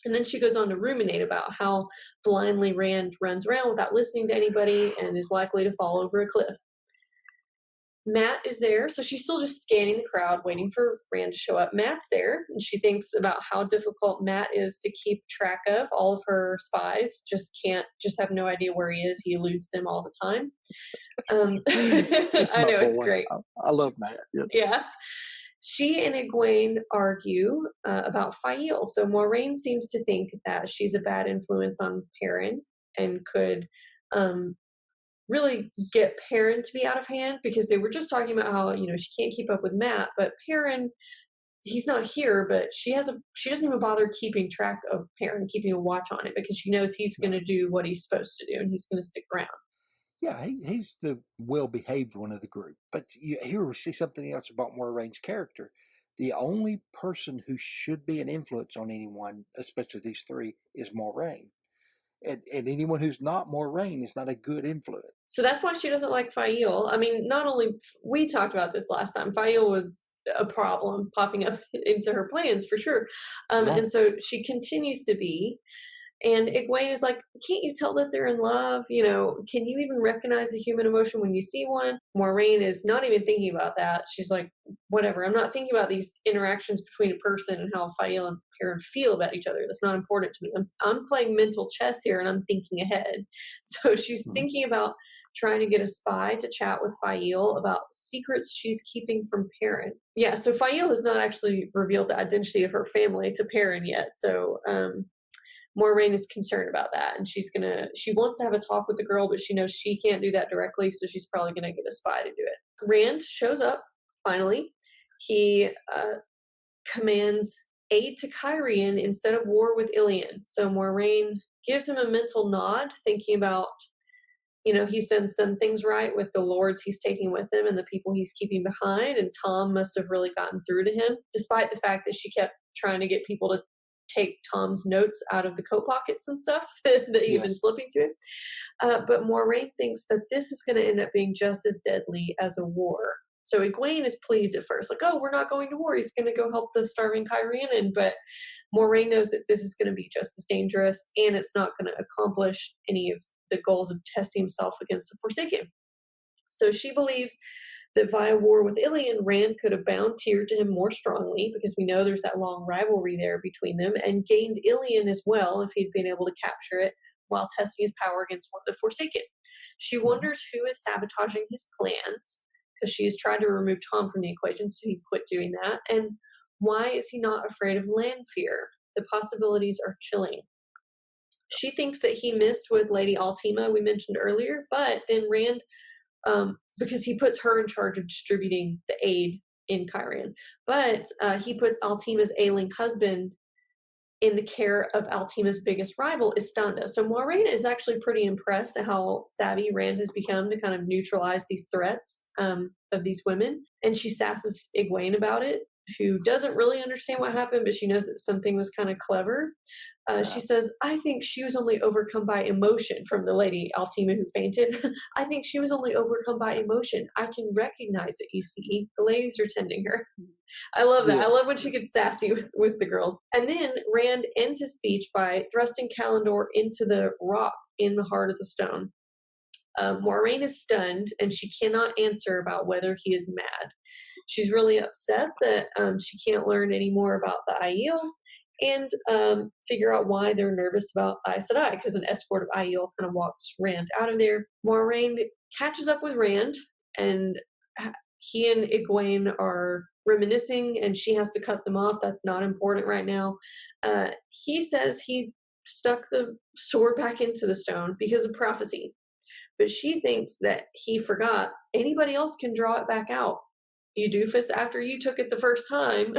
And then she goes on to ruminate about how blindly Rand runs around without listening to anybody and is likely to fall over a cliff. Matt is there, so she's still just scanning the crowd, waiting for Rand to show up. Matt's there, and she thinks about how difficult Matt is to keep track of. All of her spies just have no idea where he is. He eludes them all the time. It's I my know, it's boy. great. I love Matt. Yes. Yeah. She and Egwene argue about Fael. So Moiraine seems to think that she's a bad influence on Perrin and could really get Perrin to be out of hand, because they were just talking about how, she can't keep up with Matt, but Perrin, he's not here, but she doesn't even bother keeping track of Perrin, keeping a watch on it, because she knows he's going to do what he's supposed to do and he's going to stick around. Yeah, he's the well-behaved one of the group. But here we see something else about Moraine's character. The only person who should be an influence on anyone, especially these three, is Moiraine. And anyone who's not Moiraine is not a good influence. So that's why she doesn't like Fael. I mean, not only, we talked about this last time, Fael was a problem popping up into her plans for sure. Right. And so she continues to be. And Egwene is like, can't you tell that they're in love? Can you even recognize a human emotion when you see one? Moiraine is not even thinking about that. She's like, whatever. I'm not thinking about these interactions between a person and how Fael and Perrin feel about each other. That's not important to me. I'm playing mental chess here, and I'm thinking ahead. So she's thinking about trying to get a spy to chat with Fael about secrets she's keeping from Perrin. Yeah, so Fael has not actually revealed the identity of her family to Perrin yet. So, Moiraine is concerned about that, and she wants to have a talk with the girl, but she knows she can't do that directly, so she's probably going to get a spy to do it. Rand shows up, finally. He commands aid to Cairhien instead of war with Ilion. So Moiraine gives him a mental nod, thinking about, he's done some things right with the lords he's taking with him and the people he's keeping behind, and Tom must have really gotten through to him, despite the fact that she kept trying to get people to take Tom's notes out of the coat pockets and stuff that he'd been slipping to him. But Moiraine thinks that this is going to end up being just as deadly as a war. So Egwene is pleased at first, like, oh, we're not going to war. He's going to go help the starving Cairhien. But Moiraine knows that this is going to be just as dangerous, and it's not going to accomplish any of the goals of testing himself against the Forsaken. So she believes that via war with Ilion, Rand could have bound Tyr to him more strongly, because we know there's that long rivalry there between them, and gained Ilion as well if he'd been able to capture it while testing his power against one of the Forsaken. She wonders who is sabotaging his plans, because she's tried to remove Tom from the equation, so he quit doing that. And why is he not afraid of Lanfear? The possibilities are chilling. She thinks that he missed with Lady Altima, we mentioned earlier, but then Rand, because he puts her in charge of distributing the aid in Cairhien. But he puts Altima's ailing husband in the care of Altima's biggest rival, Istanda. So Moiraine is actually pretty impressed at how savvy Rand has become to kind of neutralize these threats of these women. And she sasses Egwene about it, who doesn't really understand what happened, but she knows that something was kind of clever. She says, I think she was only overcome by emotion, from the Lady Altima who fainted. I think she was only overcome by emotion. I can recognize it, you see. The ladies are tending her. I love that. I love when she gets sassy with the girls. And then Rand ends his speech by thrusting Callandor into the rock in the heart of the stone. Moiraine is stunned, and she cannot answer about whether he is mad. She's really upset that she can't learn any more about the Aiel, and figure out why they're nervous about Aes Sedai, because an escort of Aiel kind of walks Rand out of there. Moiraine catches up with Rand, and he and Egwene are reminiscing, and she has to cut them off. That's not important right now. He says he stuck the sword back into the stone because of prophecy, but she thinks that he forgot anybody else can draw it back out. You doofus, after you took it the first time,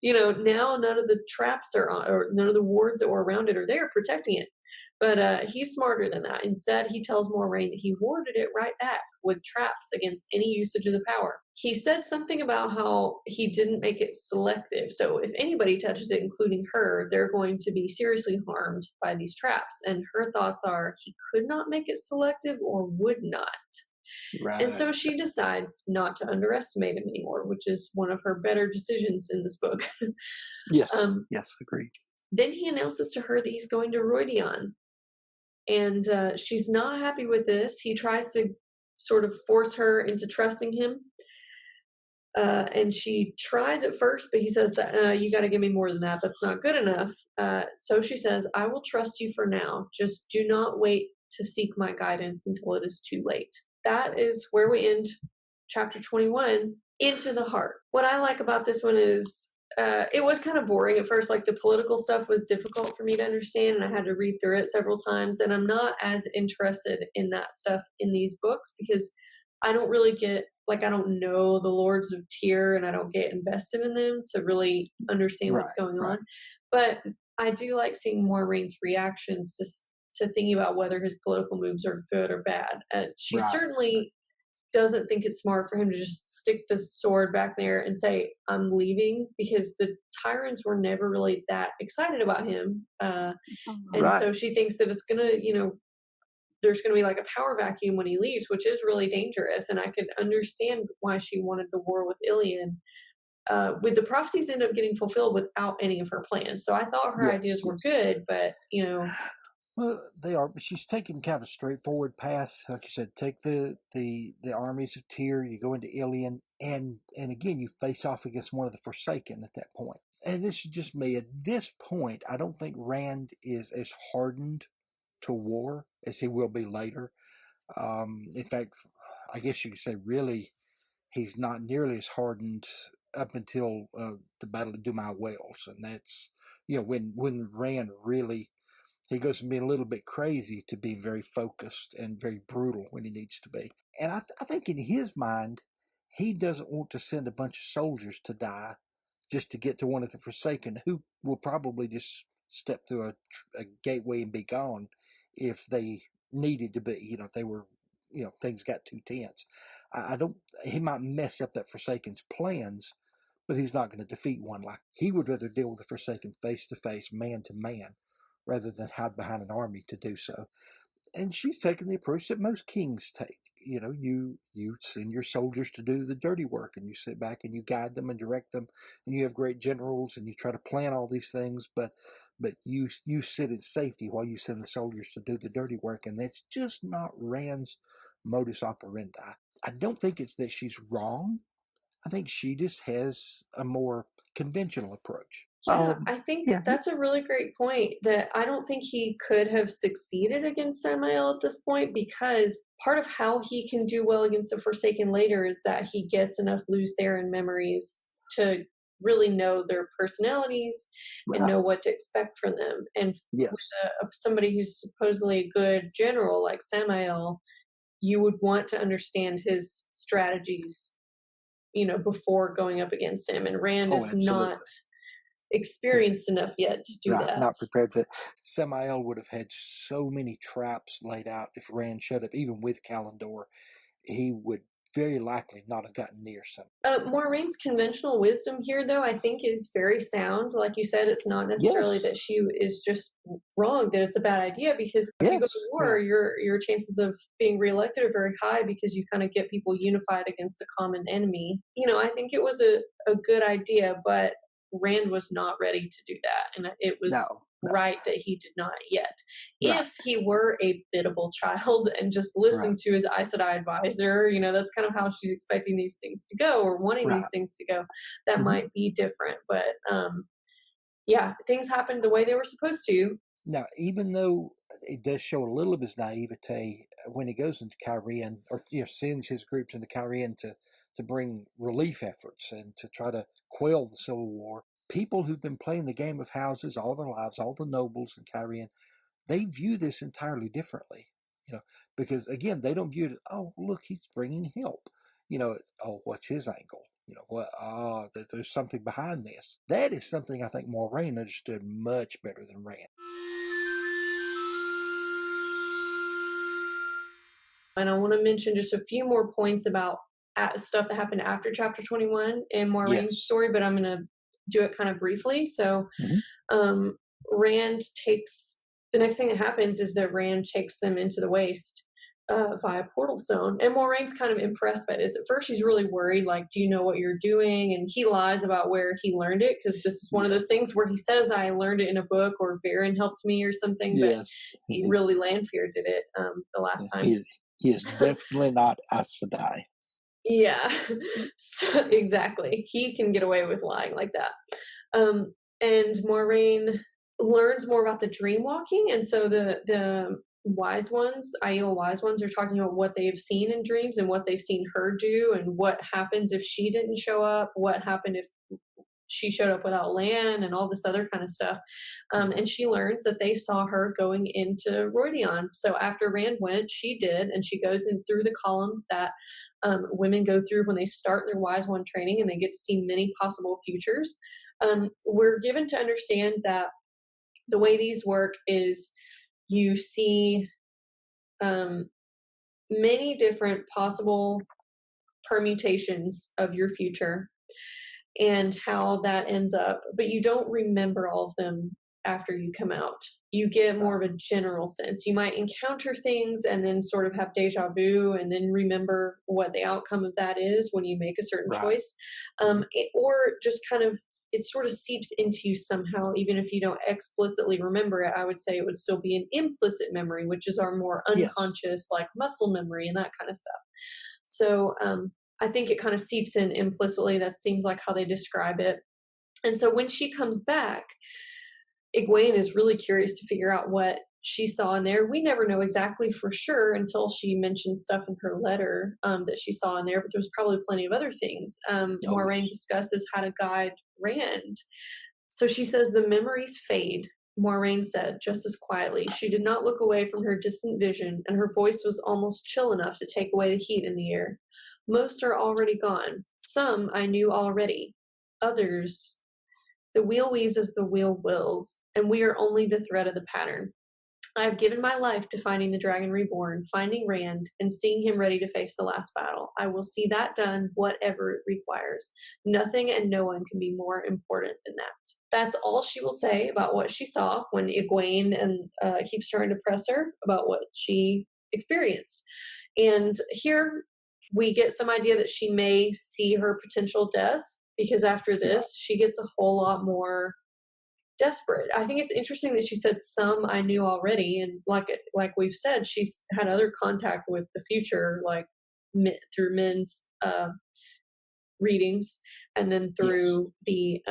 now none of the traps are on, or none of the wards that were around it are there protecting it. But he's smarter than that. Instead, he tells Moiraine that he warded it right back with traps against any usage of the power. He said something about how he didn't make it selective. So if anybody touches it, including her, they're going to be seriously harmed by these traps. And her thoughts are he could not make it selective or would not. And so Right. she decides not to underestimate him anymore, which is one of her better decisions in this book. Yes. um, Yes. Agreed. then he announces to her that he's going to Roidion, and she's not happy with this. He tries to sort of force her into trusting him, and she tries at first, but he says that you got to give me more than that. That's not good enough. So she says, "I will trust you for now. Just do not wait to seek my guidance until it is too late." That is where we end chapter 21, Into the Heart. What I like about this one is it was kind of boring at first. Like the political stuff was difficult for me to understand, and I had to read through it several times. And I'm not as interested in that stuff in these books because I don't really get, like, I don't know the Lords of Tyr, and I don't get invested in them to really understand Right. what's going Right. on. But I do like seeing Moraine's reactions to thinking about whether his political moves are good or bad. She Right. certainly doesn't think it's smart for him to just stick the sword back there and say, "I'm leaving," because the tyrants were never really that excited about him. And Right. so she thinks that it's going to, there's going to be like a power vacuum when he leaves, which is really dangerous. And I could understand why she wanted the war with Ilian. With the prophecies end up getting fulfilled without any of her plans. So I thought her Yes. ideas were Yes. good, but Well, they are, but she's taking kind of a straightforward path. Like you said, take the armies of Tyr, you go into Ilion, and again you face off against one of the Forsaken at that point. And this is just me. At this point, I don't think Rand is as hardened to war as he will be later. In fact, I guess you could say really he's not nearly as hardened up until the Battle of Dumai Wells, and that's when Rand really he goes from being a little bit crazy to being very focused and very brutal when he needs to be. And I think in his mind, he doesn't want to send a bunch of soldiers to die just to get to one of the Forsaken, who will probably just step through a gateway and be gone if they needed to be. If they were, things got too tense. I don't. He might mess up that Forsaken's plans, but he's not going to defeat one. Like he would rather deal with the Forsaken face to face, man to man, rather than hide behind an army to do so. And she's taken the approach that most kings take. You send your soldiers to do the dirty work, and you sit back and you guide them and direct them, and you have great generals, and you try to plan all these things, but you sit in safety while you send the soldiers to do the dirty work, and that's just not Rand's modus operandi. I don't think it's that she's wrong. I think she just has a more conventional approach. yeah, I think Yeah. that's a really great point that I don't think he could have succeeded against Samael at this point because part of how he can do well against the Forsaken later is that he gets enough Luz Theron memories to really know their personalities and Right. know what to expect from them. And Yes. with somebody who's supposedly a good general like Samael, you would want to understand his strategies, before going up against him. And Rand Oh, is not absolutely. experienced enough yet to do Right. that. Not prepared for that. Samael would have had so many traps laid out if Rand showed up, even with Kalendor. He would very likely not have gotten near some. Maureen's conventional wisdom here, though, I think is very sound. Like you said, it's not necessarily Yes. that she is just wrong, that it's a bad idea, because if you go to Yes. war, your chances of being reelected are very high because you kind of get people unified against a common enemy. I think it was a good idea, but Rand was not ready to do that. And it was No. right that he did not yet. Right. If he were a biddable child and just listened to his Aes Sedai advisor, that's kind of how she's expecting these things to go or wanting Right. these things to go, that Mhm. might be different. But yeah, things happened the way they were supposed to. Now, even though it does show a little of his naivete when he goes into Kyrian, or sends his groups into Kyrian to bring relief efforts and to try to quell the civil war, people who've been playing the game of houses all their lives, all the nobles in Kyrian, they view this entirely differently. Because again, they don't view it. Oh, look, he's bringing help. Oh, what's his angle? What? That there's something behind this. That is something I think Moiraine understood much better than Rand. And I want to mention just a few more points about stuff that happened after chapter 21 in Maureen's Yes. story, but I'm going to do it kind of briefly. So, Hmm. um, Rand takes the next thing that happens is that Rand takes them into the waste via portal stone, and Moraine's kind of impressed by this. At first, she's really worried, like, "Do you know what you're doing?" And he lies about where he learned it because this is one of those Yes. things where he says, "I learned it in a book," or "Varen helped me," or something. But Yes. he really Lanfear did it the last time. He is definitely not Aes Sedai. Yeah, so, exactly. He can get away with lying like that. And Moiraine learns more about the dream walking, and so the wise ones, Aiel wise ones, are talking about what they've seen in dreams and what they've seen her do, and what happens if she didn't show up, what happened if she showed up without Lan, and all this other kind of stuff. And she learns that they saw her going into Rhuidean. So after Rand went, she did, and she goes in through the columns that women go through when they start their Wise One training, and they get to see many possible futures. We're given to understand that the way these work is you see um, many different possible permutations of your future and how that ends up, but you don't remember all of them after you come out. You get more of a general sense. You might encounter things and then sort of have deja vu and then remember what the outcome of that is when you make a certain Right. choice. Or just kind of, it sort of seeps into you somehow, even if you don't explicitly remember it. I would say it would still be an implicit memory, which is our more Yes. unconscious, like muscle memory and that kind of stuff. So I think it kind of seeps in implicitly. That seems like how they describe it. And so when she comes back, Egwene is really curious to figure out what she saw in there. We never know exactly for sure until she mentions stuff in her letter that she saw in there, but there's probably plenty of other things. Moiraine discusses how to guide Rand. So she says the memories fade, Moiraine said just as quietly. She did not look away from her distant vision, and her voice was almost chill enough to take away the heat in the air. Most are already gone. Some I knew already. Others, the wheel weaves as the wheel wills, and we are only the thread of the pattern. I have given my life to finding the Dragon Reborn, finding Rand, and seeing him ready to face the last battle. I will see that done, whatever it requires. Nothing and no one can be more important than that. That's all she will say about what she saw when Egwene keeps trying to press her about what she experienced. And here we get some idea that she may see her potential death, because after this, she gets a whole lot more desperate. I think it's interesting that she said some I knew already, and like we've said, she's had other contact with the future, like through men's readings, and then through the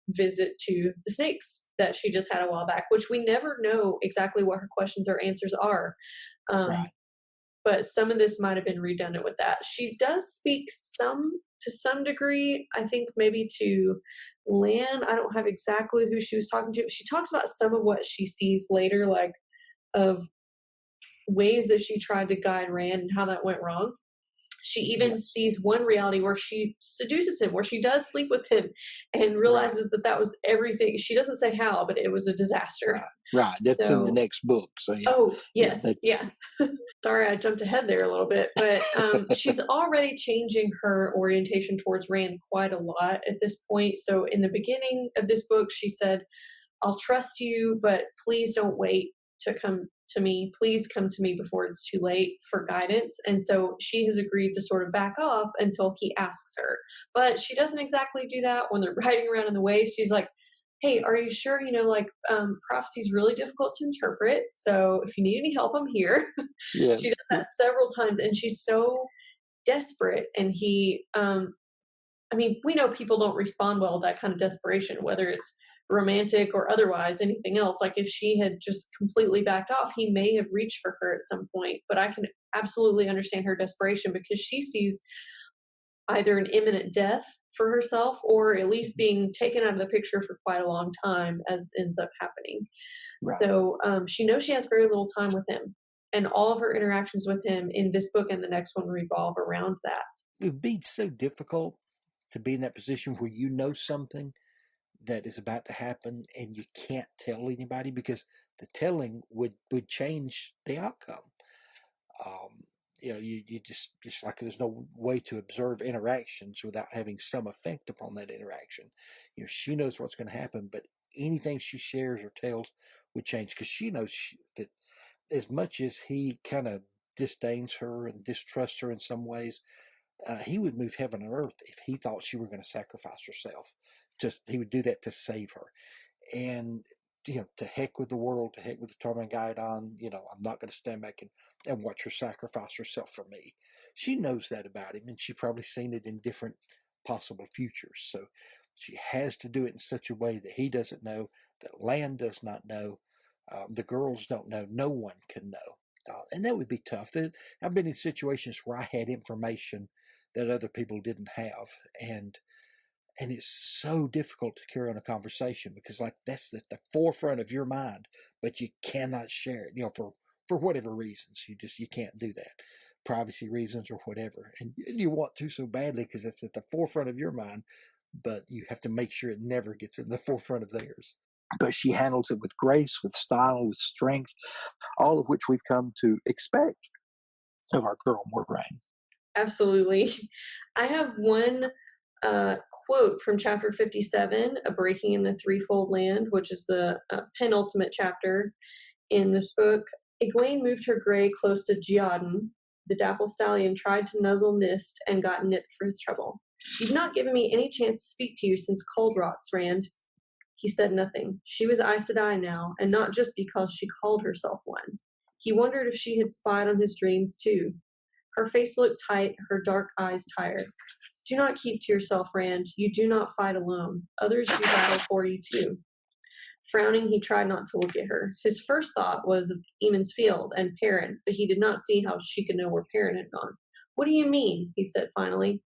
visit to the snakes that she just had a while back, which we never know exactly what her questions or answers are. Right. But some of this might have been redundant with that. She does speak to some degree, I think maybe to Lan. I don't have exactly who she was talking to. She talks about some of what she sees later, like of ways that she tried to guide Rand and how that went wrong. She even sees one reality where she seduces him, where she does sleep with him, and realizes that that was everything. She doesn't say how, but it was a disaster. Right. That's in the So, next book. So yeah. oh yes, Yeah. Sorry, I jumped ahead there a little bit, but she's already changing her orientation towards Rand quite a lot at this point. So in the beginning of this book, she said, I'll trust you, but please don't wait to come to me. Please come to me before it's too late for guidance. And so she has agreed to sort of back off until he asks her. But she doesn't exactly do that when they're riding around in the waves. She's like, hey, are you sure? Prophecy is really difficult to interpret. So if you need any help, I'm here. Yes. She does that several times, and she's so desperate. And we know people don't respond well to that kind of desperation, whether it's romantic or otherwise, anything else. Like if she had just completely backed off, he may have reached for her at some point. But I can absolutely understand her desperation because she sees either an imminent death for herself or at least being taken out of the picture for quite a long time, as ends up happening. Right. So she knows she has very little time with him. And all of her interactions with him in this book and the next one revolve around that. It would be so difficult to be in that position where you know something that is about to happen and you can't tell anybody because the telling would change the outcome. you just like there's no way to observe interactions without having some effect upon that interaction. She knows what's going to happen, but anything she shares or tells would change because she knows that as much as he kind of disdains her and distrusts her in some ways, he would move heaven and earth if he thought she were going to sacrifice herself. Just he would do that to save her. And to heck with the world, to heck with the Tarmangaidon. I'm not going to stand back and watch her sacrifice herself for me. She knows that about him, and she's probably seen it in different possible futures. So she has to do it in such a way that he doesn't know, that Lan does not know, the girls don't know, no one can know. And that would be tough. I've been in situations where I had information that other people didn't have, and it's so difficult to carry on a conversation because like that's the forefront of your mind, but you cannot share it, for whatever reasons. You can't do that, privacy reasons or whatever, and you want to so badly because it's at the forefront of your mind, but you have to make sure it never gets in the forefront of theirs. But she handles it with grace, with style, with strength, all of which we've come to expect of our girl Moiraine. Absolutely. I have one quote from chapter 57, A Breaking in the Threefold Land, which is the penultimate chapter in this book. Egwene moved her grey close to Giaden. The dapple stallion tried to nuzzle Mist and got nipped for his trouble. You've not given me any chance to speak to you since Cold Rocks, Rand. He said nothing. She was Aes Sedai now, and not just because she called herself one. He wondered if she had spied on his dreams too. Her face looked tight, her dark eyes tired. Do not keep to yourself, Rand. You do not fight alone. Others do battle for you too. Frowning, he tried not to look at her. His first thought was of Eamon's Field and Perrin, but he did not see how she could know where Perrin had gone. What do you mean? He said finally.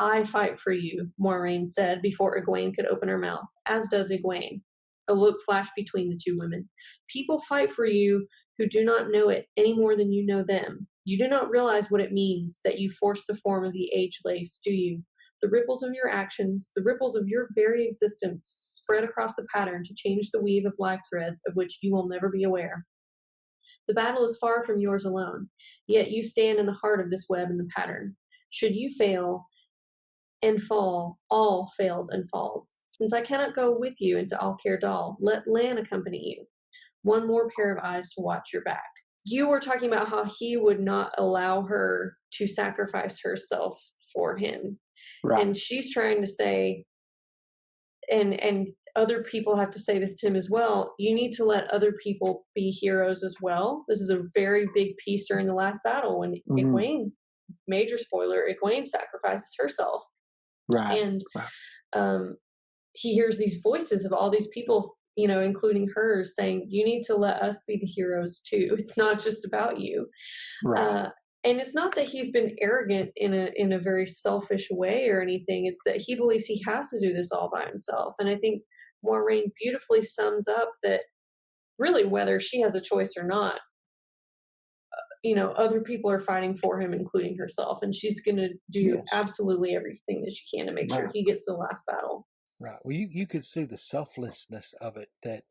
I fight for you, Moiraine said before Egwene could open her mouth, as does Egwene. A look flashed between the two women. People fight for you who do not know it any more than you know them. You do not realize what it means that you force the form of the age lace, do you? The ripples of your actions, the ripples of your very existence, spread across the pattern to change the weave of life threads of which you will never be aware. The battle is far from yours alone, yet you stand in the heart of this web in the pattern. Should you fail and fall, all fails and falls. Since I cannot go with you into Alcair Dal, let Lan accompany you. One more pair of eyes to watch your back. You were talking about how he would not allow her to sacrifice herself for him. Right. And she's trying to say, and other people have to say this to him as well, you need to let other people be heroes as well. This is a very big piece during the last battle when Egwene, major spoiler, Egwene sacrifices herself. Right. And right. He hears these voices of all these people, including hers, saying, you need to let us be the heroes too. It's not just about you. Right. And it's not that he's been arrogant in a very selfish way or anything. It's that he believes he has to do this all by himself. And I think Moiraine beautifully sums up that really whether she has a choice or not, other people are fighting for him, including herself, and she's going to do absolutely everything that she can to make sure he gets to the last battle. Right. Well, you could see the selflessness of it, that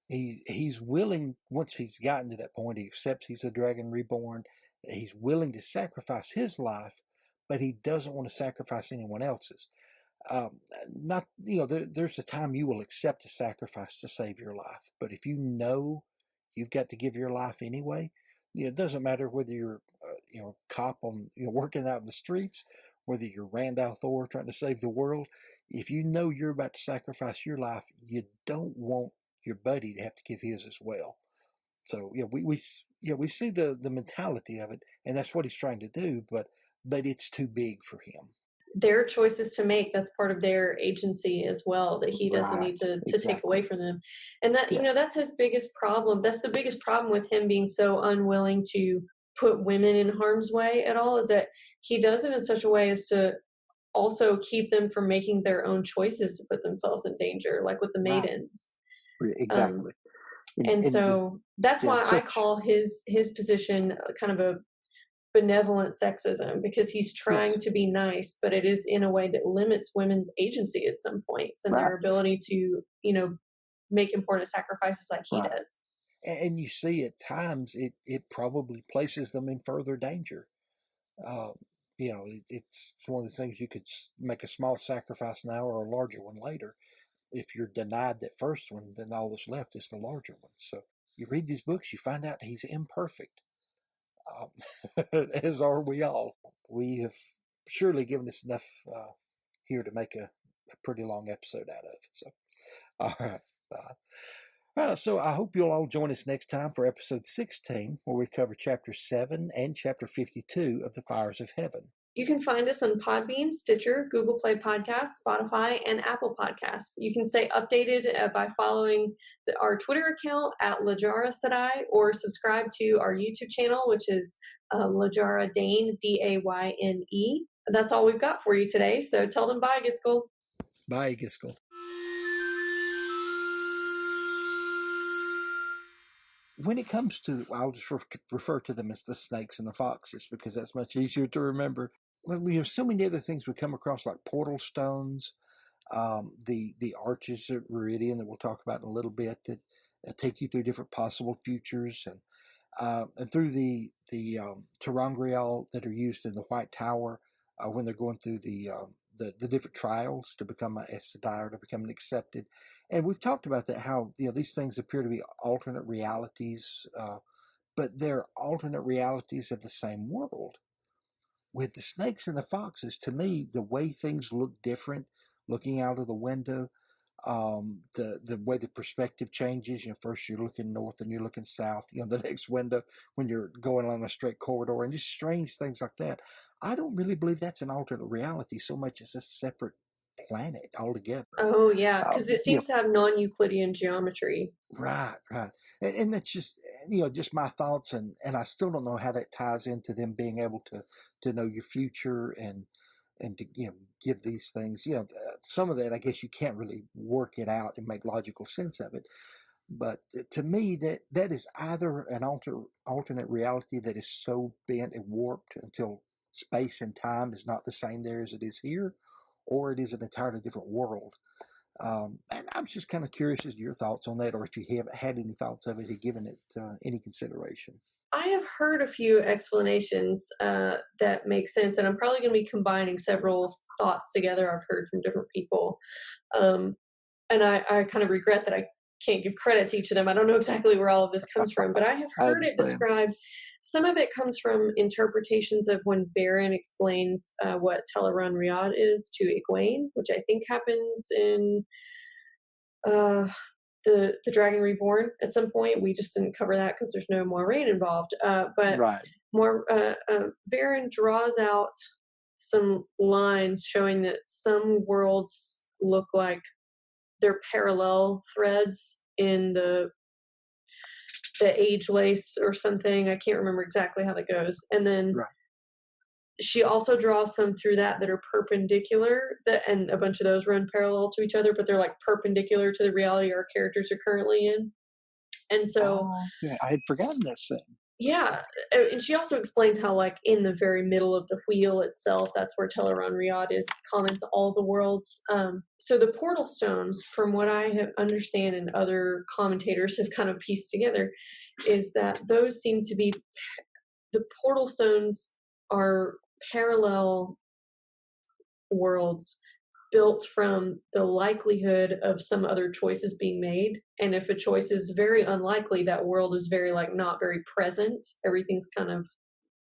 he's willing, once he's gotten to that point, he accepts he's a dragon reborn, he's willing to sacrifice his life, but he doesn't want to sacrifice anyone else's. Not, there's a time you will accept a sacrifice to save your life, but if you know you've got to give your life anyway, it doesn't matter whether you're, cop on, working out in the streets, whether you're Rand al'Thor trying to save the world. If you know you're about to sacrifice your life, you don't want your buddy to have to give his as well. So we see the mentality of it, and that's what he's trying to do, but it's too big for him. Their choices to make, that's part of their agency as well, that he doesn't need to take away from them. And that, that's his biggest problem. That's the biggest problem with him being so unwilling to put women in harm's way at all, is that he does it in such a way as to also keep them from making their own choices to put themselves in danger, like with the maidens. Exactly. And so that's why I call his position kind of a benevolent sexism, because he's trying to be nice, but it is in a way that limits women's agency at some points and their ability to, make important sacrifices like he does. And you see at times it probably places them in further danger. Uh, it's one of the things you could make a small sacrifice now or a larger one later. If you're denied that first one, then all that's left is the larger one. So you read these books, you find out he's imperfect, as are we all. We have surely given us enough here to make a pretty long episode out of. So, all right. So I hope you'll all join us next time for episode 16, where we cover chapter 7 and chapter 52 of The Fires of Heaven. You can find us on Podbean, Stitcher, Google Play Podcasts, Spotify, and Apple Podcasts. You can stay updated by following our Twitter account at Lajara Sadai, or subscribe to our YouTube channel, which is Lajara Dane, Dayne. That's all we've got for you today, so tell them bye, Giskel. Bye, Giskel. When it comes to, I'll just refer to them as the snakes and the foxes because that's much easier to remember. We have so many other things we come across, like portal stones, the arches of Meridian that we'll talk about in a little bit, that take you through different possible futures, and through the terangrial that are used in the White Tower when they're going through the different trials to become a Sedai or to become an accepted. And we've talked about that, how these things appear to be alternate realities, but they're alternate realities of the same world. With the snakes and the foxes, to me, the way things look different, looking out of the window, the way the perspective changes. First you're looking north and you're looking south. The next window when you're going along a straight corridor, and just strange things like that. I don't really believe that's an alternate reality so much as a separate planet altogether. Oh, yeah, because it seems to have non-Euclidean geometry. Right. And that's just, just my thoughts, and I still don't know how that ties into them being able to know your future and to, give these things, some of that, I guess you can't really work it out and make logical sense of it. But to me, that is either an alternate reality that is so bent and warped until space and time is not the same there as it is here, or it is an entirely different world. And I'm just kind of curious as to your thoughts on that, or if you haven't had any thoughts of it or given it any consideration. I have heard a few explanations that make sense, and I'm probably going to be combining several thoughts together I've heard from different people. And I kind of regret that I can't give credit to each of them. I don't know exactly where all of this comes from, but I have heard it described. Some of it comes from interpretations of when Varen explains what Teleron Riyadh is to Egwene, which I think happens in the Dragon Reborn at some point. We just didn't cover that because there's no Moiraine involved. But Right. Varen draws out some lines showing that some worlds look like they're parallel threads in the age lace or something. I can't remember exactly how that goes. And then she also draws some through that are perpendicular, and a bunch of those run parallel to each other, but they're like perpendicular to the reality our characters are currently in. And so I had forgotten this thing. Yeah, and she also explains how, like, in the very middle of the wheel itself, that's where Teleron Riyadh is. It's common to all the worlds. So the portal stones, from what I have understand and other commentators have kind of pieced together, is that those seem to be, the portal stones are parallel worlds built from the likelihood of some other choices being made. And if a choice is very unlikely, that world is very, like, not very present. Everything's kind of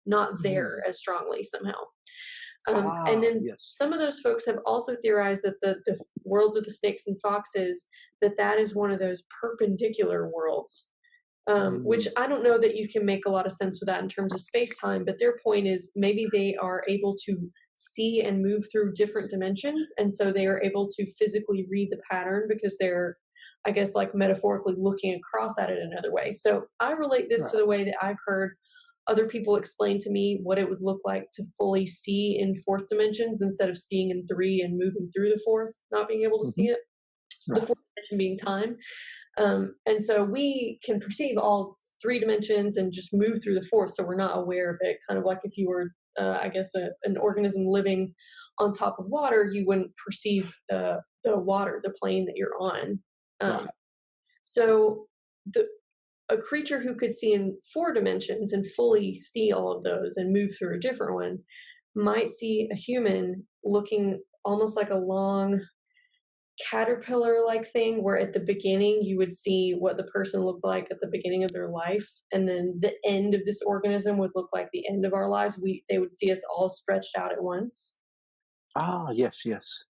not there as strongly somehow. And then some of those folks have also theorized that the worlds of the snakes and foxes, that is one of those perpendicular worlds, which I don't know that you can make a lot of sense with that in terms of space-time, but their point is maybe they are able to see and move through different dimensions, and so they are able to physically read the pattern because they're, I guess, like, metaphorically looking across at it another way. So I relate this to the way that I've heard other people explain to me what it would look like to fully see in fourth dimensions instead of seeing in three and moving through the fourth, not being able to see it. So the fourth dimension being time. And so we can perceive all three dimensions and just move through the fourth, so we're not aware of it. Kind of like if you were, I guess, an organism living on top of water, you wouldn't perceive the water, the plane that you're on. So a creature who could see in 4 dimensions and fully see all of those and move through a different one might see a human looking almost like a long caterpillar like thing, where at the beginning you would see what the person looked like at the beginning of their life, and then the end of this organism would look like the end of our lives. They would see us all stretched out at once. Ah, yes, yes.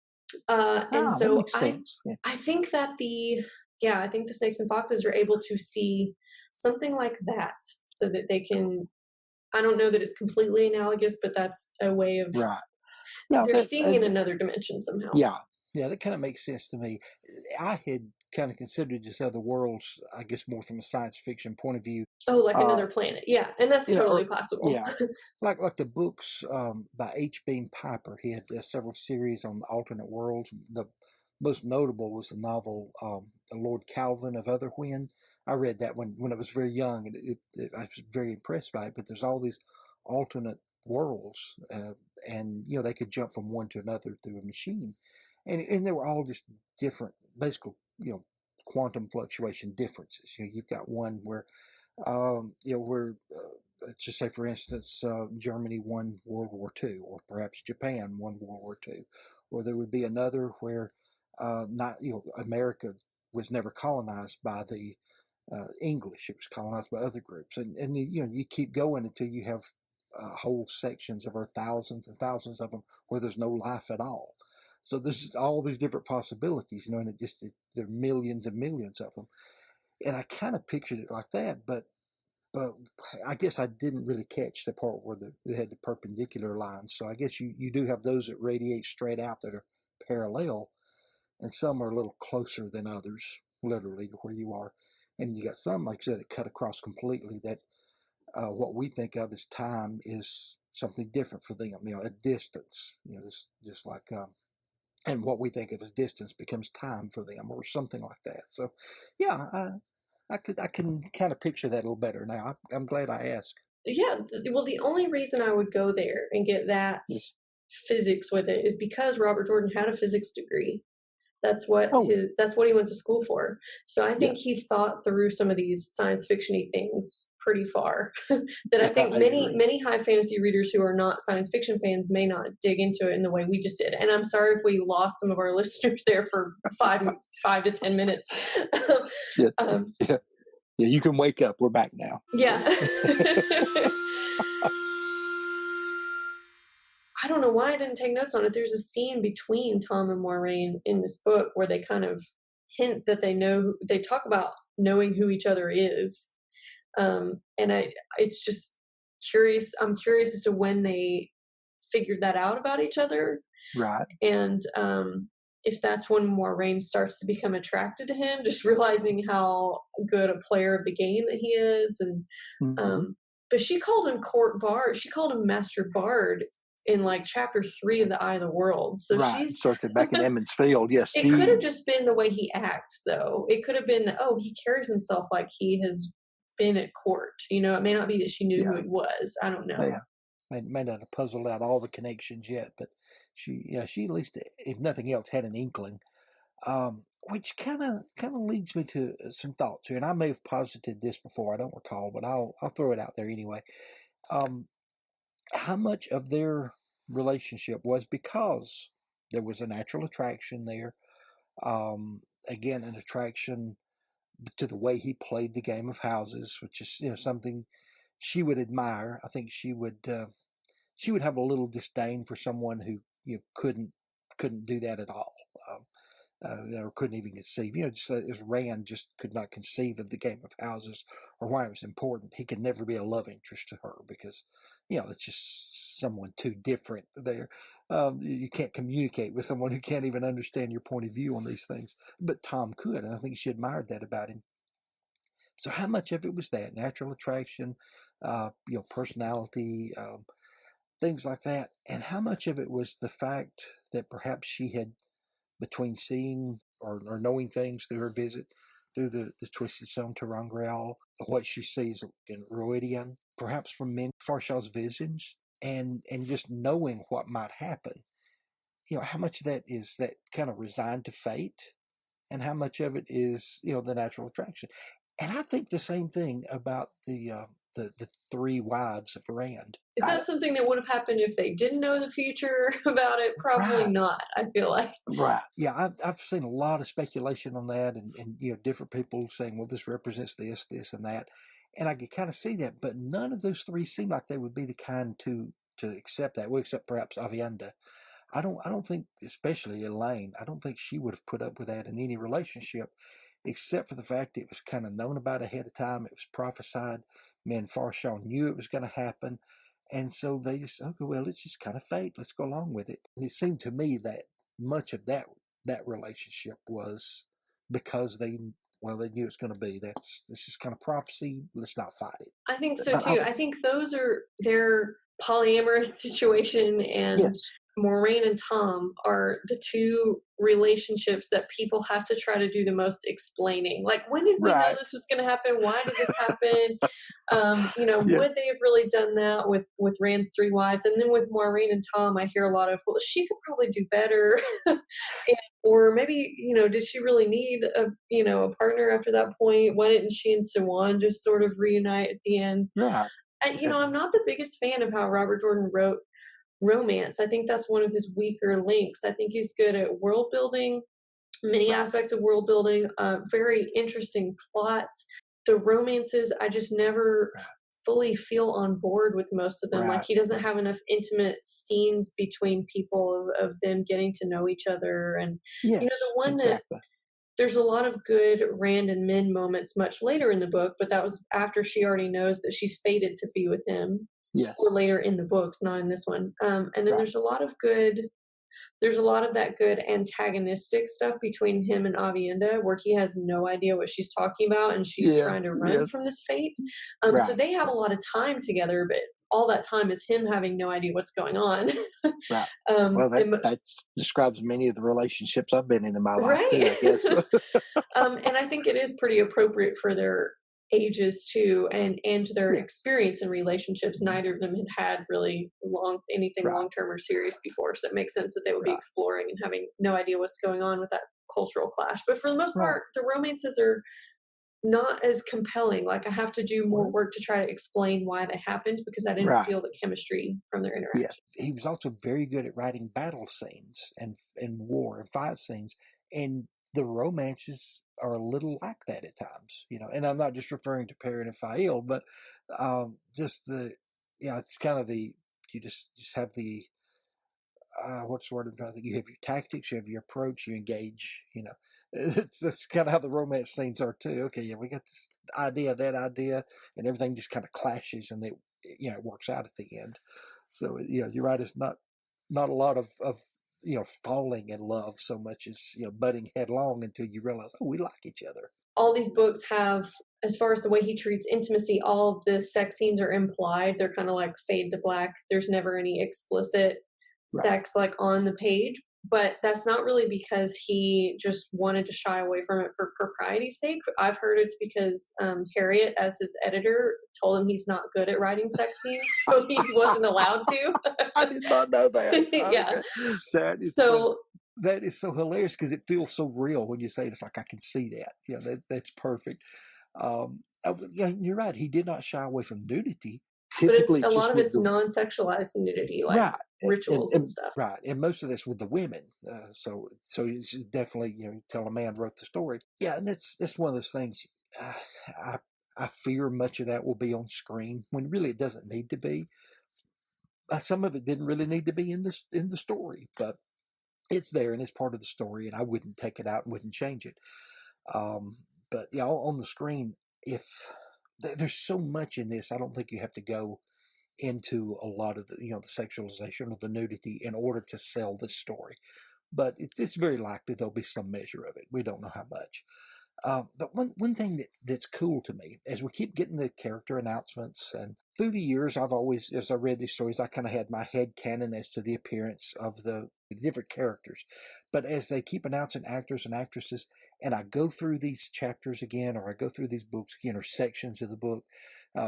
And Ah, that so makes sense. Yeah. I think that I think the snakes and foxes are able to see something like that, so that they can. I don't know that it's completely analogous, but that's a way of Right. No, they're that, seeing in another dimension somehow. yeah. Yeah, that kind of makes sense to me. I had kind of considered just other worlds, I guess, more from a science fiction point of view. Oh, like Uh, another planet. Yeah, and that's or totally possible. yeah, Like the books by H. Beam Piper. He had several series on alternate worlds. The most notable was the novel The Lord Calvin of Otherwhen. I read that when I was very young, and I was very impressed by it. But there's all these alternate worlds, and they could jump from one to another through a machine, and they were all just different, basically, quantum fluctuation differences. You've got one where where let's just say, for instance, Germany won World War II, or perhaps Japan won World War II, or there would be another where not America was never colonized by the English; it was colonized by other groups, and you keep going until you have whole sections of Earth, thousands and thousands of them, where there's no life at all. So there's all these different possibilities, and there are millions and millions of them, and I kind of pictured it like that, but I guess I didn't really catch the part where they had the perpendicular lines. So I guess you do have those that radiate straight out that are parallel, and some are a little closer than others, literally, to where you are. And you got some, like I said, that cut across completely, that what we think of as time is something different for them, a distance, just like, and what we think of as distance becomes time for them, or something like that. So, yeah, I can kind of picture that a little better now. I'm glad I asked. Yeah, well, the only reason I would go there and get that Yes. physics with it is because Robert Jordan had a physics degree. Oh, That's what he went to school for. So I yeah. think he thought through some of these science fictiony things pretty far. That I think I agree. many high fantasy readers who are not science fiction fans may not dig into it in the way we just did. And I'm sorry if we lost some of our listeners there for 5 to 10 minutes. Yeah, um, yeah, yeah. You can wake up. We're back now. yeah. I don't know why I didn't take notes on it. There's a scene between Tom and Moiraine in this book where they kind of hint that they talk about knowing who each other is. And it's just curious. I'm curious as to when they figured that out about each other, Right. and if that's when Moiraine starts to become attracted to him, just realizing how good a player of the game that he is. And Hmm. but she called him Court Bard. She called him Master Bard in like chapter 3 of the Eye of the World. So Right. she's. Circling back in Emmons Field. Yes, It could have just been the way he acts, though. It could have been that, oh, he carries himself like he has been at court. It may not be that she knew who Yeah. he was. I don't know. Yeah. May not have puzzled out all the connections yet, but she at least, if nothing else, had an inkling. Which kind of leads me to some thoughts here, and I may have posited this before. I don't recall, but I'll throw it out there anyway. Um, how much of their relationship was because there was a natural attraction there? Again, an attraction to the way he played the game of houses, which is something she would admire. I think she would have a little disdain for someone who couldn't do that at all. Or couldn't even conceive. Just as Rand just could not conceive of the game of houses or why it was important. He could never be a love interest to her because, it's just someone too different there. You can't communicate with someone who can't even understand your point of view on these things. But Tom could, and I think she admired that about him. So how much of it was that natural attraction, personality, things like that, and how much of it was the fact that perhaps she had, between seeing or knowing things through her visit through the Twisted Stone to Rangreal, what she sees in Roidian, perhaps from men Farshaw's visions, and just knowing what might happen. How much of that is that kind of resigned to fate, and how much of it is the natural attraction. And I think the same thing about the three wives of Rand. Is that something that would have happened if they didn't know the future about it? Probably Right. not, I feel like. Right. Yeah, I've seen a lot of speculation on that, and different people saying, well, this represents this, this, and that, and I could kind of see that, but none of those three seem like they would be the kind to accept that. Well, except perhaps Avienda. I don't think, especially Elaine, I don't think she would have put up with that in any relationship, except for the fact it was kind of known about ahead of time. It was prophesied. Men Farshaw knew it was going to happen. And so they just, okay, well, it's just kind of fate. Let's go along with it. And it seemed to me that much of that relationship was because they knew it's going to be. It's just kind of prophecy. Let's not fight it. I think so But too. I think those are their polyamorous situation, and yes, Moiraine and Tom are the two relationships that people have to try to do the most explaining. Like, when did we know right. this was going to happen? Why did this happen? Yes, Would they have really done that with Rand's three wives? And then with Moiraine and Tom, I hear a lot of, well, she could probably do better. Or maybe, did she really need a partner after that point? Why didn't she and Siwan just sort of reunite at the end? right. And, And I'm not the biggest fan of how Robert Jordan wrote romance. I think that's one of his weaker links. I think he's good at world building, many right. aspects of world building, very interesting plot. The romances, I just never Right. fully feel on board with most of them. Like, Right. he doesn't Right. have enough intimate scenes between people of them getting to know each other. And, Yes, the one that exactly. there's a lot of good Rand and Min moments much later in the book, but that was after she already knows that she's fated to be with him, or Yes. later in the books, not in this one. And then Right. there's a lot of that good antagonistic stuff between him and Avienda, where he has no idea what she's talking about, and she's trying Yes. to run Yes. from this fate. So Right. they have a Right. lot of time together, but all that time is him having no idea what's going on. Right. um, Well, that and, that describes many of the relationships I've been in my life too, right. I guess. And I think it is pretty appropriate for their ages too, and their Yeah. experience in relationships. Mhm. Neither of them had really anything Right. long term or serious before, so it makes sense that they would be Right. exploring and having no idea what's going on with that cultural clash. But for the most Right. part, the romances are not as compelling. Like, I have to do more Well, work to try to explain why they happened, because I didn't right. feel the chemistry from their Yes. interaction. He was also very good at writing battle scenes and war and fight scenes, and the romances are a little like that at times, And I'm not just referring to Perrin and Fael, but just it's kind of you just have the what's the word I'm trying to think? You have your tactics, you have your approach, you engage. That's kind of how the romance scenes are too. Okay, yeah, we got this idea, that idea, and everything just kind of clashes, and it works out at the end. So you're right. It's not a lot of falling in love so much as butting headlong until you realize, oh, we like each other. All these books have, as far as the way he treats intimacy, all of the sex scenes are implied. They're kind of like fade to black. There's never any explicit Right. sex like on the page. But that's not really because he just wanted to shy away from it for propriety's sake. I've heard it's because Harriet, as his editor, told him he's not good at writing sex scenes, so he wasn't allowed to. I did not know that. Yeah. Okay. That is funny. So That is so hilarious because it feels so real when you say it. It's like I can see that. That's perfect. Yeah, you're right. He did not shy away from nudity. but it's Typically a lot just of with it's the non-sexualized nudity, like right. rituals and And stuff. Right, and most of this with the women. So it's just definitely tell a man wrote the story. Yeah, and that's one of those things. Uh, I I fear much of that will be on screen when really it doesn't need to be. Some of it didn't really need to be in the story, but it's there and it's part of the story, and I wouldn't take it out and wouldn't change it. Um, but yeah, on the screen, if there's so much in this, I don't think you have to go into a lot of the sexualization or the nudity in order to sell this story. But it's very likely there'll be some measure of it. We don't know how much. But one thing that's cool to me as we keep getting the character announcements, and through the years, I've always, as I read these stories, I kind of had my head canon as to the appearance of the different characters. But as they keep announcing actors and actresses, and I go through these chapters again, or I go through these books again, or sections of the book,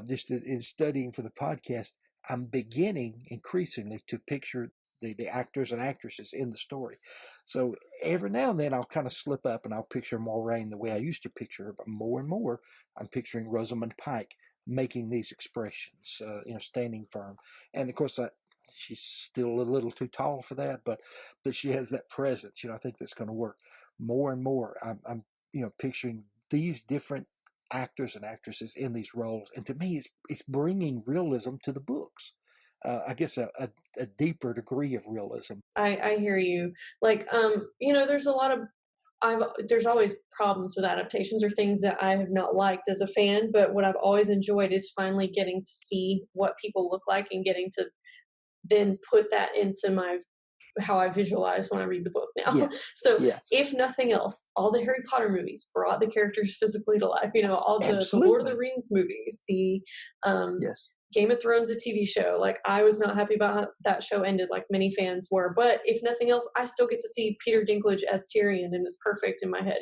just in studying for the podcast, I'm beginning increasingly to picture the actors and actresses in the story. So every now and then I'll kind of slip up and I'll picture Moiraine the way I used to picture her, but more and more I'm picturing Rosamund Pike making these expressions, standing firm. And of course, she's still a little too tall for that, but she has that presence. I think that's going to work more and more. I'm picturing these different actors and actresses in these roles, and to me, it's bringing realism to the books. I guess a deeper degree of realism. I hear you. Like, there's a lot of there's always problems with adaptations or things that I have not liked as a fan, but what I've always enjoyed is finally getting to see what people look like and getting to then put that into my how I visualize when I read the book now. Yeah. So Yes. if nothing else, all the Harry Potter movies brought the characters physically to life. All the Lord of the Absolutely. Rings movies, the Yes. Game of Thrones, a TV show. Like, I was not happy about how that show ended, like many fans were. But if nothing else, I still get to see Peter Dinklage as Tyrion, and it's perfect in my head.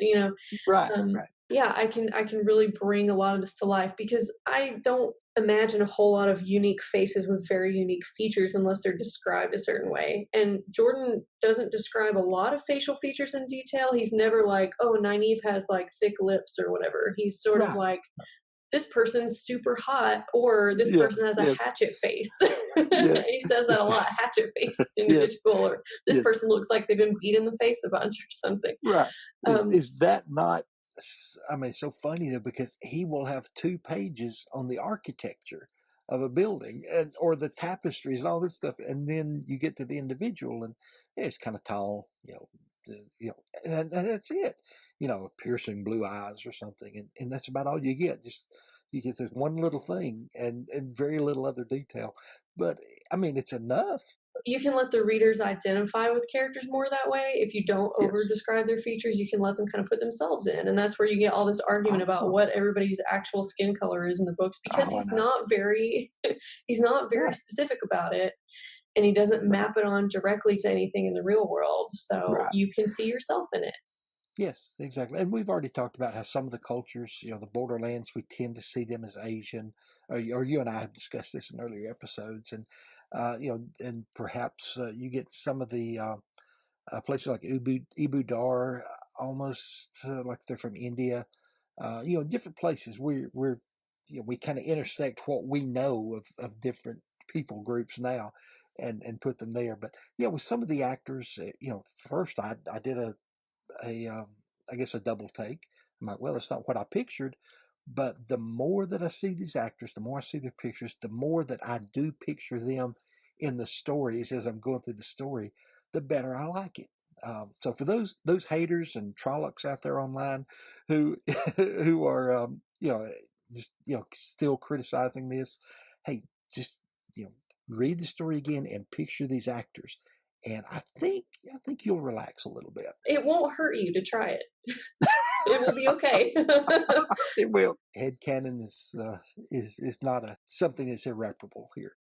Right. Um, Right. yeah, I can really bring a lot of this to life because I don't imagine a whole lot of unique faces with very unique features unless they're described a certain way. And Jordan doesn't describe a lot of facial features in detail. He's never like, oh, Nynaeve has like thick lips or whatever. He's sort of Right. like, this person's super hot, or this Yes. person has a Yes. hatchet face. Yes. He says that a lot, hatchet face Yes. individual, or this Yes. person looks like they've been beat in the face a bunch or something. Right. Um, Is that not? I mean, it's so funny though, because he will have 2 pages on the architecture of a building or the tapestries and all this stuff, and then you get to the individual, and it's kind of tall, and that's it. Piercing blue eyes or something, and that's about all you get. Just you get this one little thing and very little other detail, but I mean, it's enough. you can let the readers identify with characters more that way. If you don't over Yes. describe their features, you can let them kind of put themselves in. And that's where you get all this argument about Oh. what everybody's actual skin color is in the books because Oh, I he's know. not very he's not very Right. specific about it, and he doesn't Right. map it on directly to anything in the real world. So Right. you can see yourself in it. Yes, exactly. And we've already talked about how some of the cultures, the borderlands, we tend to see them as Asian. Or you and I have discussed this in earlier episodes, and and perhaps you get some of the places like Ibu Dar, almost like they're from India. Different places. We kind of intersect what we know of different people groups now, and put them there. But with some of the actors, first I did a I guess a double take. I'm like, well, it's not what I pictured. But the more that I see these actors, the more I see their pictures, the more that I do picture them in the stories as I'm going through the story, the better I like it. So for those haters and trollocs out there online who who are just still criticizing this, hey, just read the story again and picture these actors, and I think you'll relax a little bit. It won't hurt you to try it. It will be okay. It will. Headcanon is not something that's irreparable here.